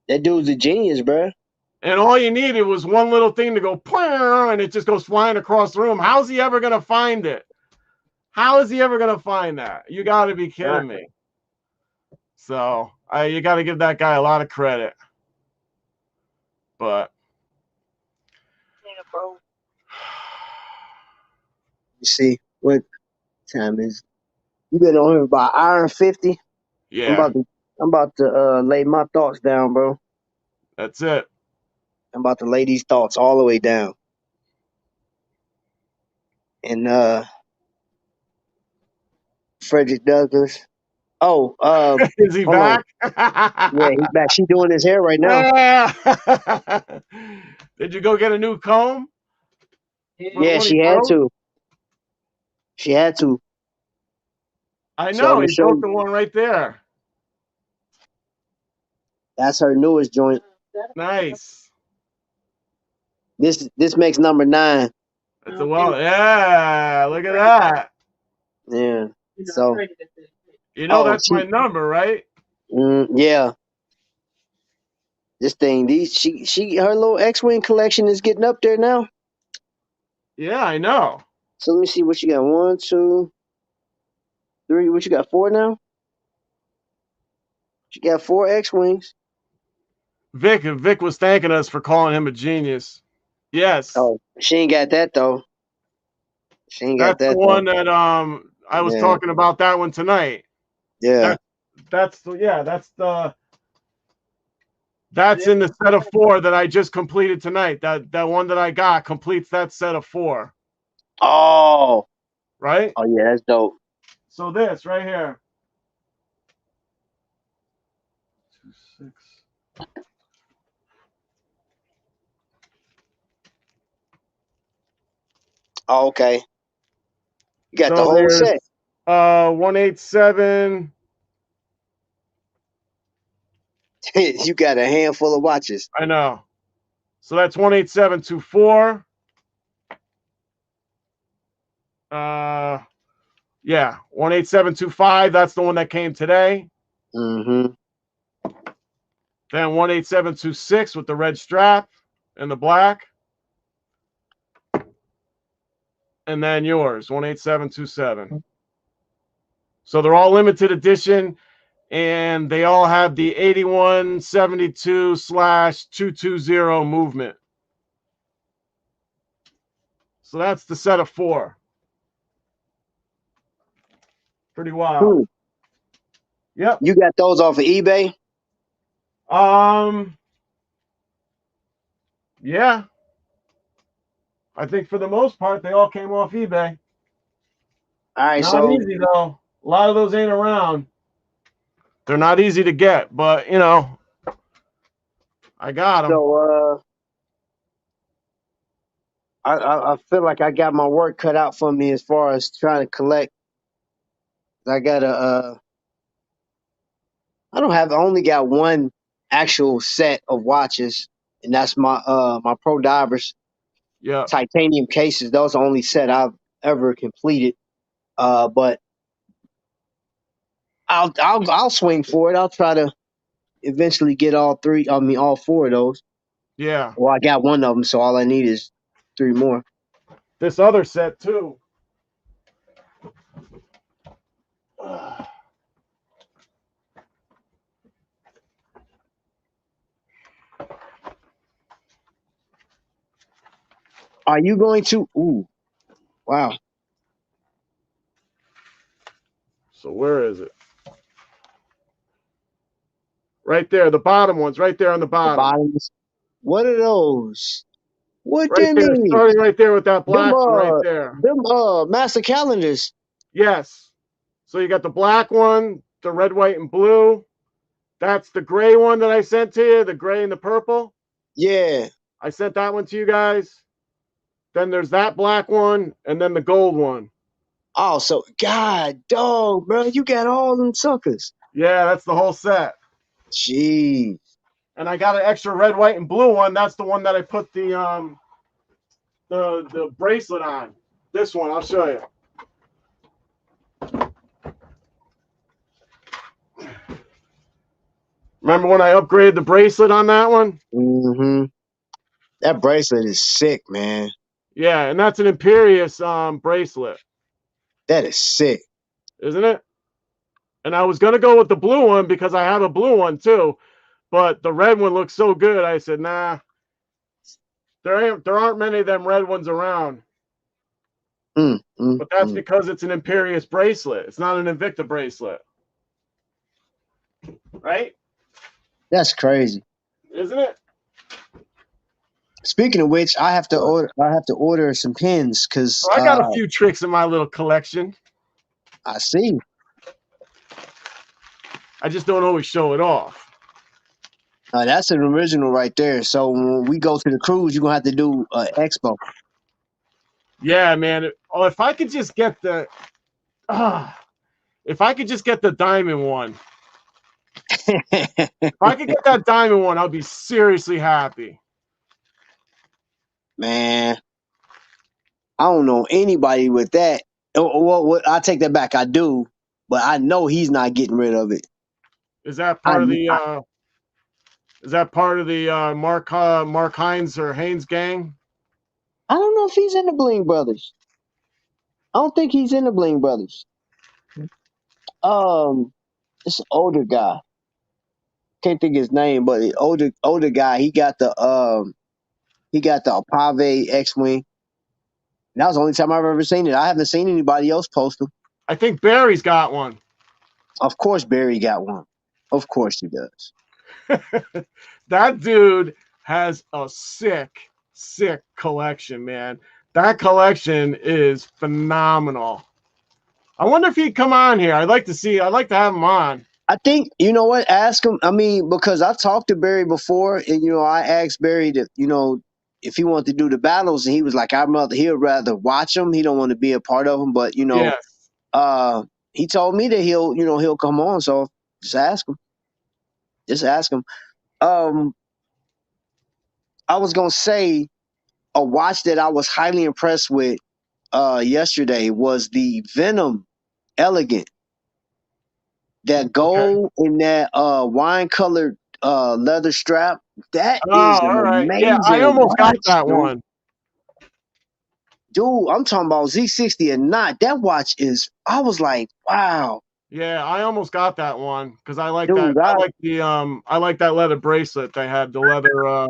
That dude's a genius, bro. And all you needed was one little thing to go, and it just goes flying across the room. How's he ever going to find it? How is he ever going to find that? You got to be kidding me. So you got to give that guy a lot of credit. But Yeah, bro. You see what time is? You been on here about an hour and 50. yeah, I'm about to lay my thoughts down, bro. that's it. I'm about to lay these thoughts all the way down. And Frederick Douglass. Oh, Is he hold on. back? Yeah, he's back. She doing his hair right now. Did you go get a new comb? For the Yeah, one he she had broke? to. She had to. I So I'm know gonna he show broke you. the one right there. That's her newest joint. Nice. This makes number 9. That's yeah. Look at that. Yeah. So That's my number, right? yeah. This thing, her little X-Wing collection is getting up there now. Yeah, I know. So let me see what you got. 1, 2, 3. What you got? 4 now? She got 4 X-Wings. Vic was thanking us for calling him a genius. Yes. Oh, she ain't got that though. She ain't got That's the that though. one that I was Yeah. talking about that one tonight. Yeah. That's in the set of 4 that I just completed tonight. That one that I got completes that set of 4. Oh. Right? Oh yeah, that's dope. So this right here. 2, 6. Oh, okay. You got the So whole there's set. 187. You got a handful of watches. I know. So that's 18724. Yeah, 18725. That's the one that came today. Mm-hmm. Then 18726 with the red strap and the black. And then yours, 18727. So they're all limited edition, and they all have the 8172/220 movement. So that's the set of 4. Pretty wild. Yep. You got those off of eBay? Yeah. I think for the most part they all came off eBay. All right, Not so easy though. A lot of those ain't around. They're not easy to get, but you know, I got them. So I feel like I got my work cut out for me as far as trying to collect. I got I only got one actual set of watches, and that's my Pro Divers Yeah, titanium cases. Those are the only set I've ever completed. But I'll swing for it. I'll try to eventually get all three. I mean, all four of those. yeah. Well, I got one of them, so all I need is three more. This other set too. Are you going to? Ooh, wow. So where is it? Right there. The bottom one's right there on the The bottom. bottoms. What are those? What Right they there, mean? starting right there with that Them black one right there. master calendars. Yes. So you got the black one, the red, white, and blue. That's the gray one that I sent to you, the gray and the purple. Yeah. I sent that one to you guys. Then there's that black one, and then the gold one. Oh, so God, dog, bro, you got all them suckers. Yeah, that's the whole set. Jeez. And I got an extra red, white, and blue one. That's the one that I put the bracelet on. This one, I'll show you. Remember when I upgraded the bracelet on that one? Mm-hmm. That bracelet is sick, man. Yeah, and that's an Imperious bracelet, That is sick. isn't it? And I was gonna go with the blue one because I have a blue one too, but the red one looks so good. I said, nah, there aren't many of them red ones around. But that's because it's an Imperious bracelet. It's not an Invicta bracelet, right? That's crazy. Isn't it? Speaking of which, I have to order some pins because So I got a few tricks in my little collection. I see. I just don't always show it off. That's an original right there. So when we go to the cruise, you're gonna have to do expo. Yeah, man. Oh, if I could just get the diamond one. If I could get that diamond one, I'll be seriously happy. Man, I don't know anybody with that. Well, I take that back. I do, but I know he's not getting rid of it. Is that part of the Mark Hines or Haynes gang? I don't know if he's in the Bling Brothers. I don't think he's in the Bling Brothers. It's an older guy. Can't think his name, but the older guy. He got the Apave X-Wing. That was the only time I've ever seen it. I haven't seen anybody else post them. I think Barry's got one. Of course, Barry got one. Of course he does. That dude has a sick collection, man. That collection is phenomenal. I wonder if he'd come on here. I'd like to have him on. I think, you know what, ask him. I mean, because I've talked to Barry before, and, I asked Barry to, if he wanted to do the battles, and he was like, he'd rather watch them. He don't want to be a part of them, but, Yes. He told me that he'll come on, so just ask him. Just ask him. I was going to say a watch that I was highly impressed with yesterday was the Venom Elegant. That gold in that wine colored leather strap. That is an amazing. Yeah, I almost got that dude. one. Dude, I'm talking about Z60 and not. That watch is. I was like, wow. Yeah, I almost got that one because I like Dude, that. I like that leather bracelet they had. The leather.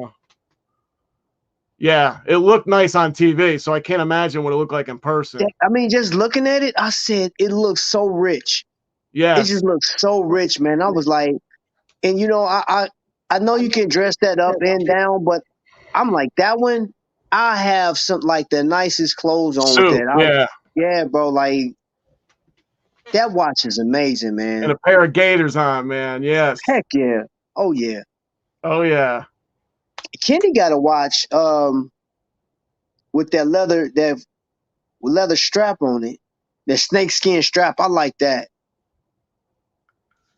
Yeah, it looked nice on TV, so I can't imagine what it looked like in person. I mean, just looking at it, I said it looks so rich. Yeah, It just looks so rich, man. I was like, and I know you can dress that up and down, but I'm like, that one, I have some like the nicest clothes on with suit. it. Yeah, bro. Like, That watch is amazing, man. And a pair of gaiters on, man. Yes. Heck yeah. Oh yeah. Oh yeah. Kenny got a watch with that leather strap on it. The snakeskin strap. I like that.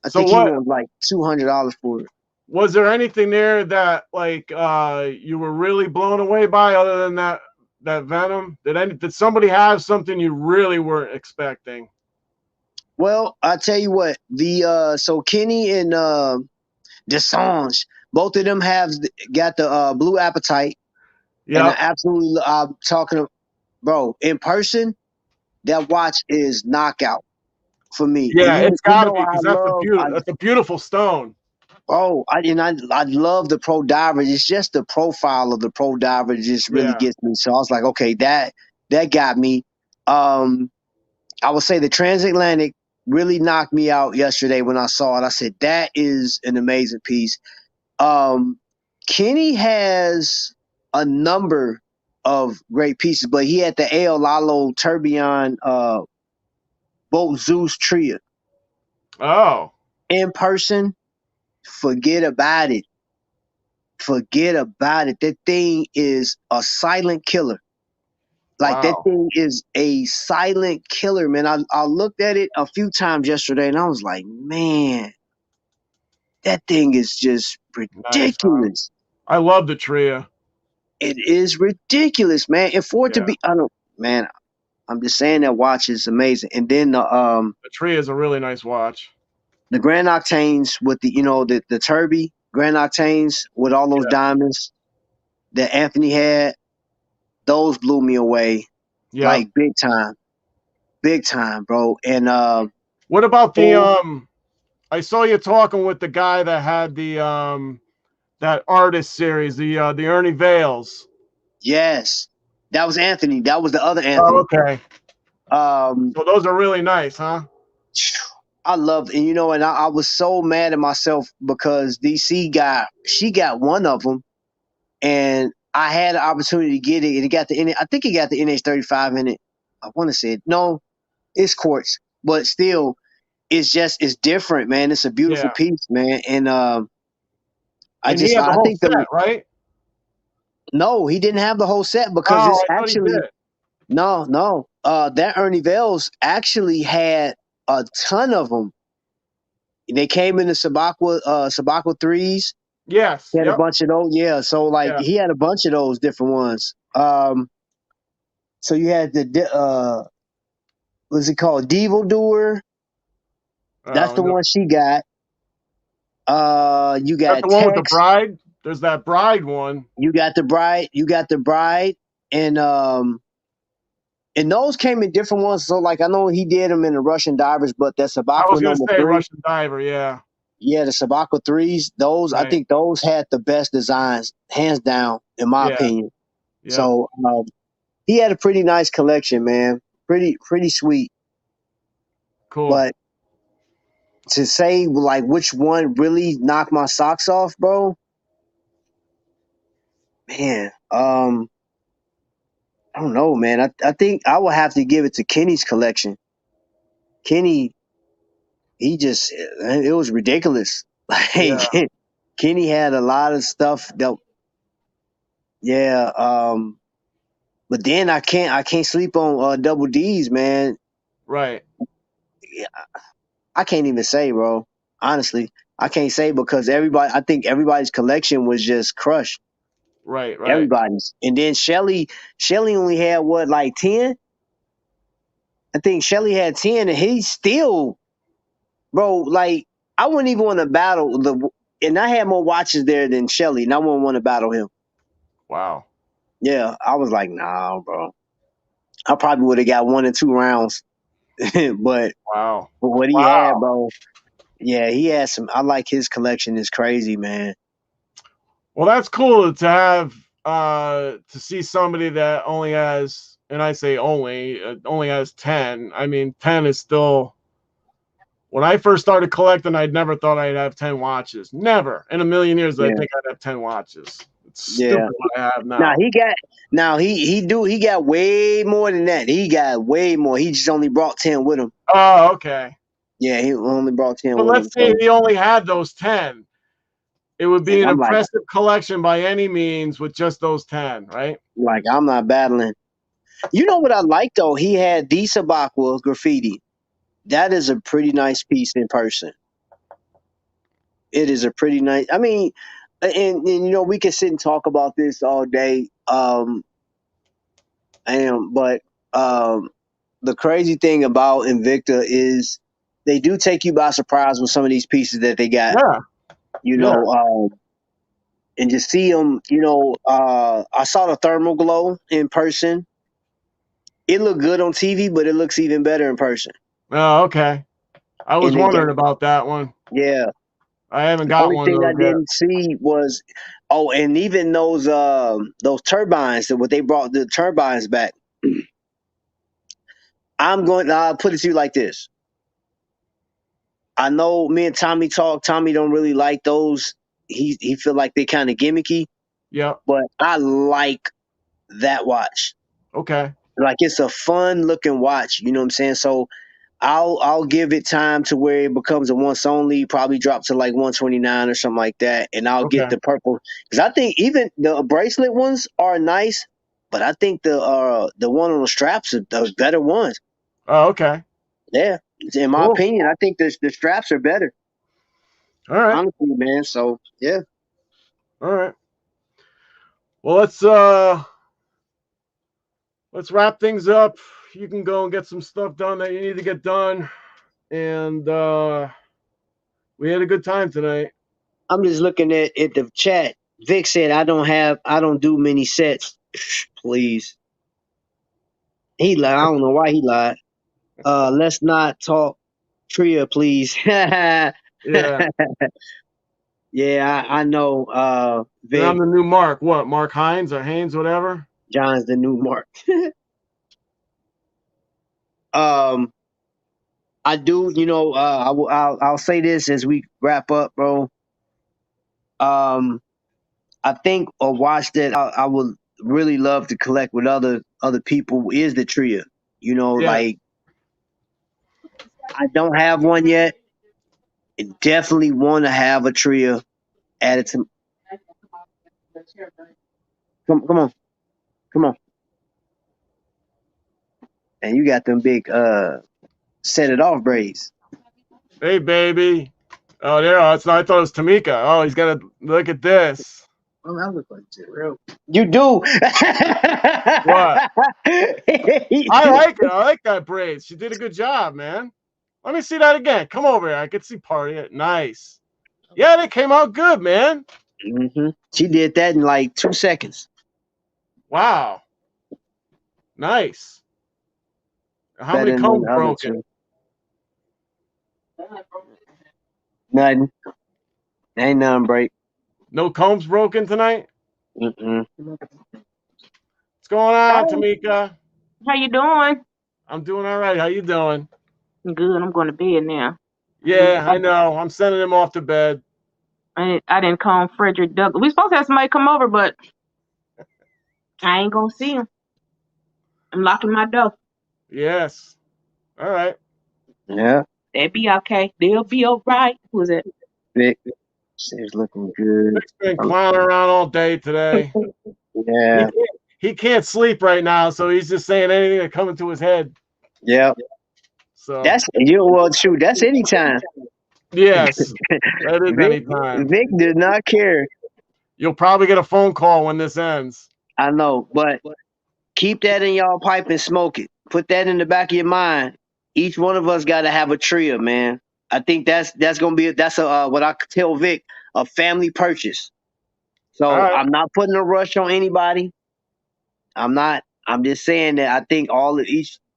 I So think he what went like $200 for it. was there anything there that like you were really blown away by other than that Venom? Did somebody have something you really weren't expecting? Well, I tell you what, so Kenny and Desange, both of them got the blue appetite, and I Yeah. absolutely I'm talking, bro. In person, that watch is knockout for me. And Yeah, you it's got to know be because that's a beautiful stone. I love the Pro Diver. It's just the profile of the Pro Diver that just really Yeah. gets me. So I was like, okay, that got me. I would say the transatlantic really knocked me out yesterday when I saw it. I said, that is an amazing piece. Kenny has a number of great pieces, but he had the El Lalo Tourbillon Boat Zeus Tria. Oh. In person, forget about it. Forget about it. That thing is a silent killer. Like that Wow. thing is a silent killer, man. I looked at it a few times yesterday and I was like, man, that thing is just Nice, huh? ridiculous. I love the Tria. It is ridiculous, man. And for it to Yeah. be, man, I'm just saying that watch is amazing. And then The Tria is a really nice watch. the Grand Octanes with the Turby Grand Octanes with all those Yeah. diamonds that Anthony had, those blew me away Yeah. like big time, bro. And What about the oh, I saw you talking with the guy that had the that artist series, the Ernie Vales. yes, that was Anthony. That was the other Oh, Anthony. okay. Um, So those are really nice, huh? I loved, and and I was so mad at myself because she got one of them, and I had the opportunity to get it, and it got I think it got the NH35 in it. I want to say it. No, it's quartz, but still, it's different, man. It's a beautiful Yeah. piece, man, and And he had the I whole think set, right? no, he didn't have the whole set because Oh, it's I thought he actually did. no. That Ernie Vales actually had a ton of them. They came in the Sabacua threes. Yes. He had a Yep. bunch of those. Yeah. So like Yeah. he had a bunch of those different ones. So you had what's it called? Devil Doer. That's Oh, the no. one she got. You Is that got the one with the Tex. bride? There's that bride one. You got the bride. You got the bride. And those came in different ones. So like I know he did them in the Russian Divers, but that I was Sabacua gonna number say 3. Russian Diver. Yeah. Yeah, the Sabacua threes, those I Right. think those had the best designs, hands down, in my Yeah. opinion. Yep. So he had a pretty nice collection, man. Pretty sweet. Cool. But to say like which one really knocked my socks off, bro, man, I don't know, man. I think I will have to give it to Kenny's collection. Kenny, it was ridiculous. Like Yeah. Kenny had a lot of stuff that, yeah. But then I can't sleep on Double D's, man. Right. Yeah, I can't even say, bro. Honestly, I can't say because I think everybody's collection was just crushed. Right. Right. Everybody's, and then Shelly only had what, like 10? I think Shelly had 10, and he still, bro. Like I wouldn't even want to battle and I had more watches there than Shelly, and I wouldn't want to battle him. Wow. Yeah, I was like, nah, bro. I probably would have got 1 or 2 rounds, but Wow. for what he had, Wow. bro. Yeah, he had some. I like his collection. Is crazy, man. Well, that's cool to have to see somebody that only has, and I say only has 10. I mean, 10 is still. When I first started collecting, I'd never thought I'd have 10 watches. Never in a million years did I Yeah, think I'd have 10 watches. stupid Yeah. what I have Now now. he got way more than that. He got way more. He just only brought 10 with him. Oh, okay. Yeah, he only brought 10 But with him. let's say So he only had those 10. It would be and an I'm impressive collection by any means with just those 10, right? like I'm not battling. You know what I like though? He had the Sabakwa graffiti. That is a pretty nice piece in person. It is a pretty nice. I mean, and you know we can sit and talk about this all day. But the crazy thing about Invicta is they do take you by surprise with some of these pieces that they got. Yeah. You Yeah. know, and just see them. You know, I saw the thermal glow in person. It looked good on TV, but it looks even better in person. Oh, okay. I was And they got, wondering about that one. yeah. I haven't The got only one of thing I those yet. didn't see was, oh, and even those turbines that what they brought the turbines back. I'm going. I'll put it to you like this. I know me and Tommy talk. Tommy don't really like those. He feel like they kind of gimmicky, Yep. but I like that watch. Okay. Like it's a fun looking watch. You know what I'm saying? So I'll give it time to where it becomes a once only. Probably drop to like 129 or something like that, and I'll get Okay. the purple because I think even the bracelet ones are nice, but I think the one on the straps are the better ones. Oh, okay. Yeah, in my Cool. opinion, I think the straps are better. All right. Honestly, man. So yeah. All right. Well, let's wrap things up. You can go and get some stuff done that you need to get done. And we had a good time tonight. I'm just looking at the chat. Vic said I don't do many sets. Please. He lied. I don't know why he lied. Let's not talk Tria, please. Yeah, Yeah. I know And I'm Vic. the new Mark. What? Mark Hines or Haynes, whatever? John's the new Mark. um I do, you know, I'll say this as we wrap up, bro. I think a watch that I would really love to collect with other people is the Tria. You know, Yeah. like I don't have one yet. I definitely want to have a Tria added to. Come on, come on. And you got them big set it off braids. Hey, baby. Oh, there. I thought it was Tamika. Oh, he's got to look at this. Well, that looks like real. You do. What? I like it. I like that braid. She did a good job, man. Let me see that again. Come over here. I could see part of it. Nice. Yeah, they came out good, man. Mm-hmm. She did that in like 2 seconds. Wow. Nice. How Better many than combs the other broken? two. Nothing. Ain't nothing break. No combs broken tonight? Mm-mm. What's going on, Tamika? How you doing? I'm doing all right. How you doing? Good. I'm going to bed now. Yeah, I know. I'm sending him off to bed. I didn't call Frederick Douglass. We supposed to have somebody come over, but I ain't gonna see him. I'm locking my door. Yes. All right. Yeah. They'll be okay. They'll be all right. Who's it? Vic. She's looking good. Vic's been clowning around all day today. Yeah. He can't sleep right now, so he's just saying anything that comes into his head. Yeah. So That's you. Well, shoot. That's anytime. yes, that is Vic. anytime. Vic did not care. You'll probably get a phone call when this ends. I know, but keep that in y'all pipe and smoke it. Put that in the back of your mind. Each one of us got to have a trio, man. I think that's gonna be that's a what I tell Vic, a family purchase. All So right. I'm not putting a rush on anybody. I'm not. I'm just saying that I think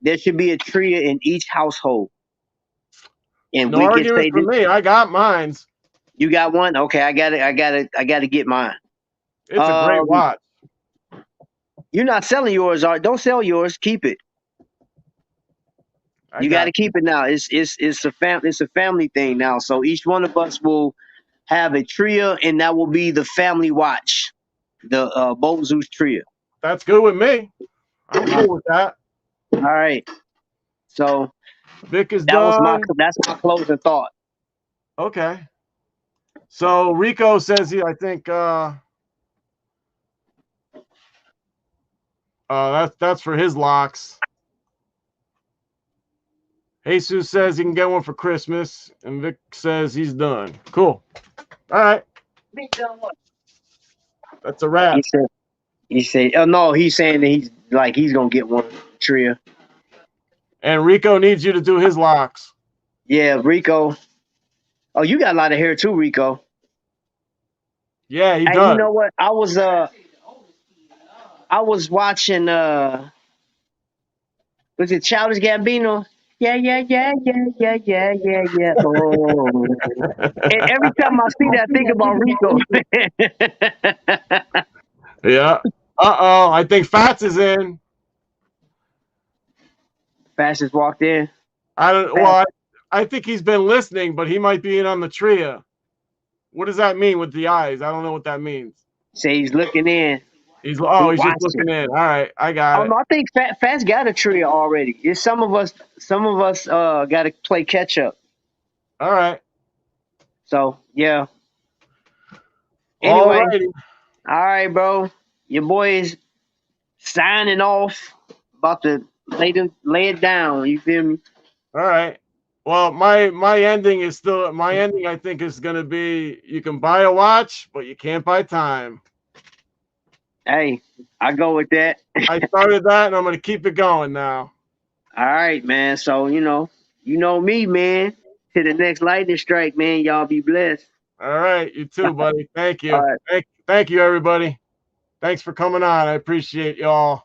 there should be a trio in each household, and No we can arguments say for this. me. I got mines. You got one? Okay, I got it. I got to get mine. It's a great watch. You're not selling yours, Art. Don't sell yours. Keep it. You got to keep it now. It's a family thing now. So each one of us will have a trio, and that will be the family watch. the Bolt Zeus trio. That's good with me. I'm cool with that. All right. So Vic is that's my done. closing thought. Okay. So Rico says I think that's for his locks. Jesus says he can get one for Christmas, and Vic says he's done. Cool. All right. That's a wrap. He said, oh no, he's saying that he's gonna get one trio. And Rico needs you to do his locks. Yeah, Rico. Oh, you got a lot of hair too, Rico. Yeah, he Hey, does. you know what? I was watching was it Childish Gambino? Yeah. Oh. And every time I see that, I think about Rico. Yeah. Uh-oh. I think Fats is in. Fast just walked in. I think he's been listening, but he might be in on the trio. What does that mean with the eyes? I don't know what that means. Say he's looking in. He's He just watching. looking in. All right, I got it. No, I think Fats got a trio already. It's some of us got to play catch up. All right. So yeah. Anyway, Alrighty. all right, bro. Your boy is signing off. About to lay it down. You feel me? All right. Well, my ending is still my ending. I think is going to be you can buy a watch, but you can't buy time. Hey, I go with that. I started that, and I'm going to keep it going now. All right, man. So you know me, man. To the next lightning strike, man. Y'all be blessed. All right, you too, buddy. Thank you. All right. Thank you, everybody. Thanks for coming on. I appreciate y'all.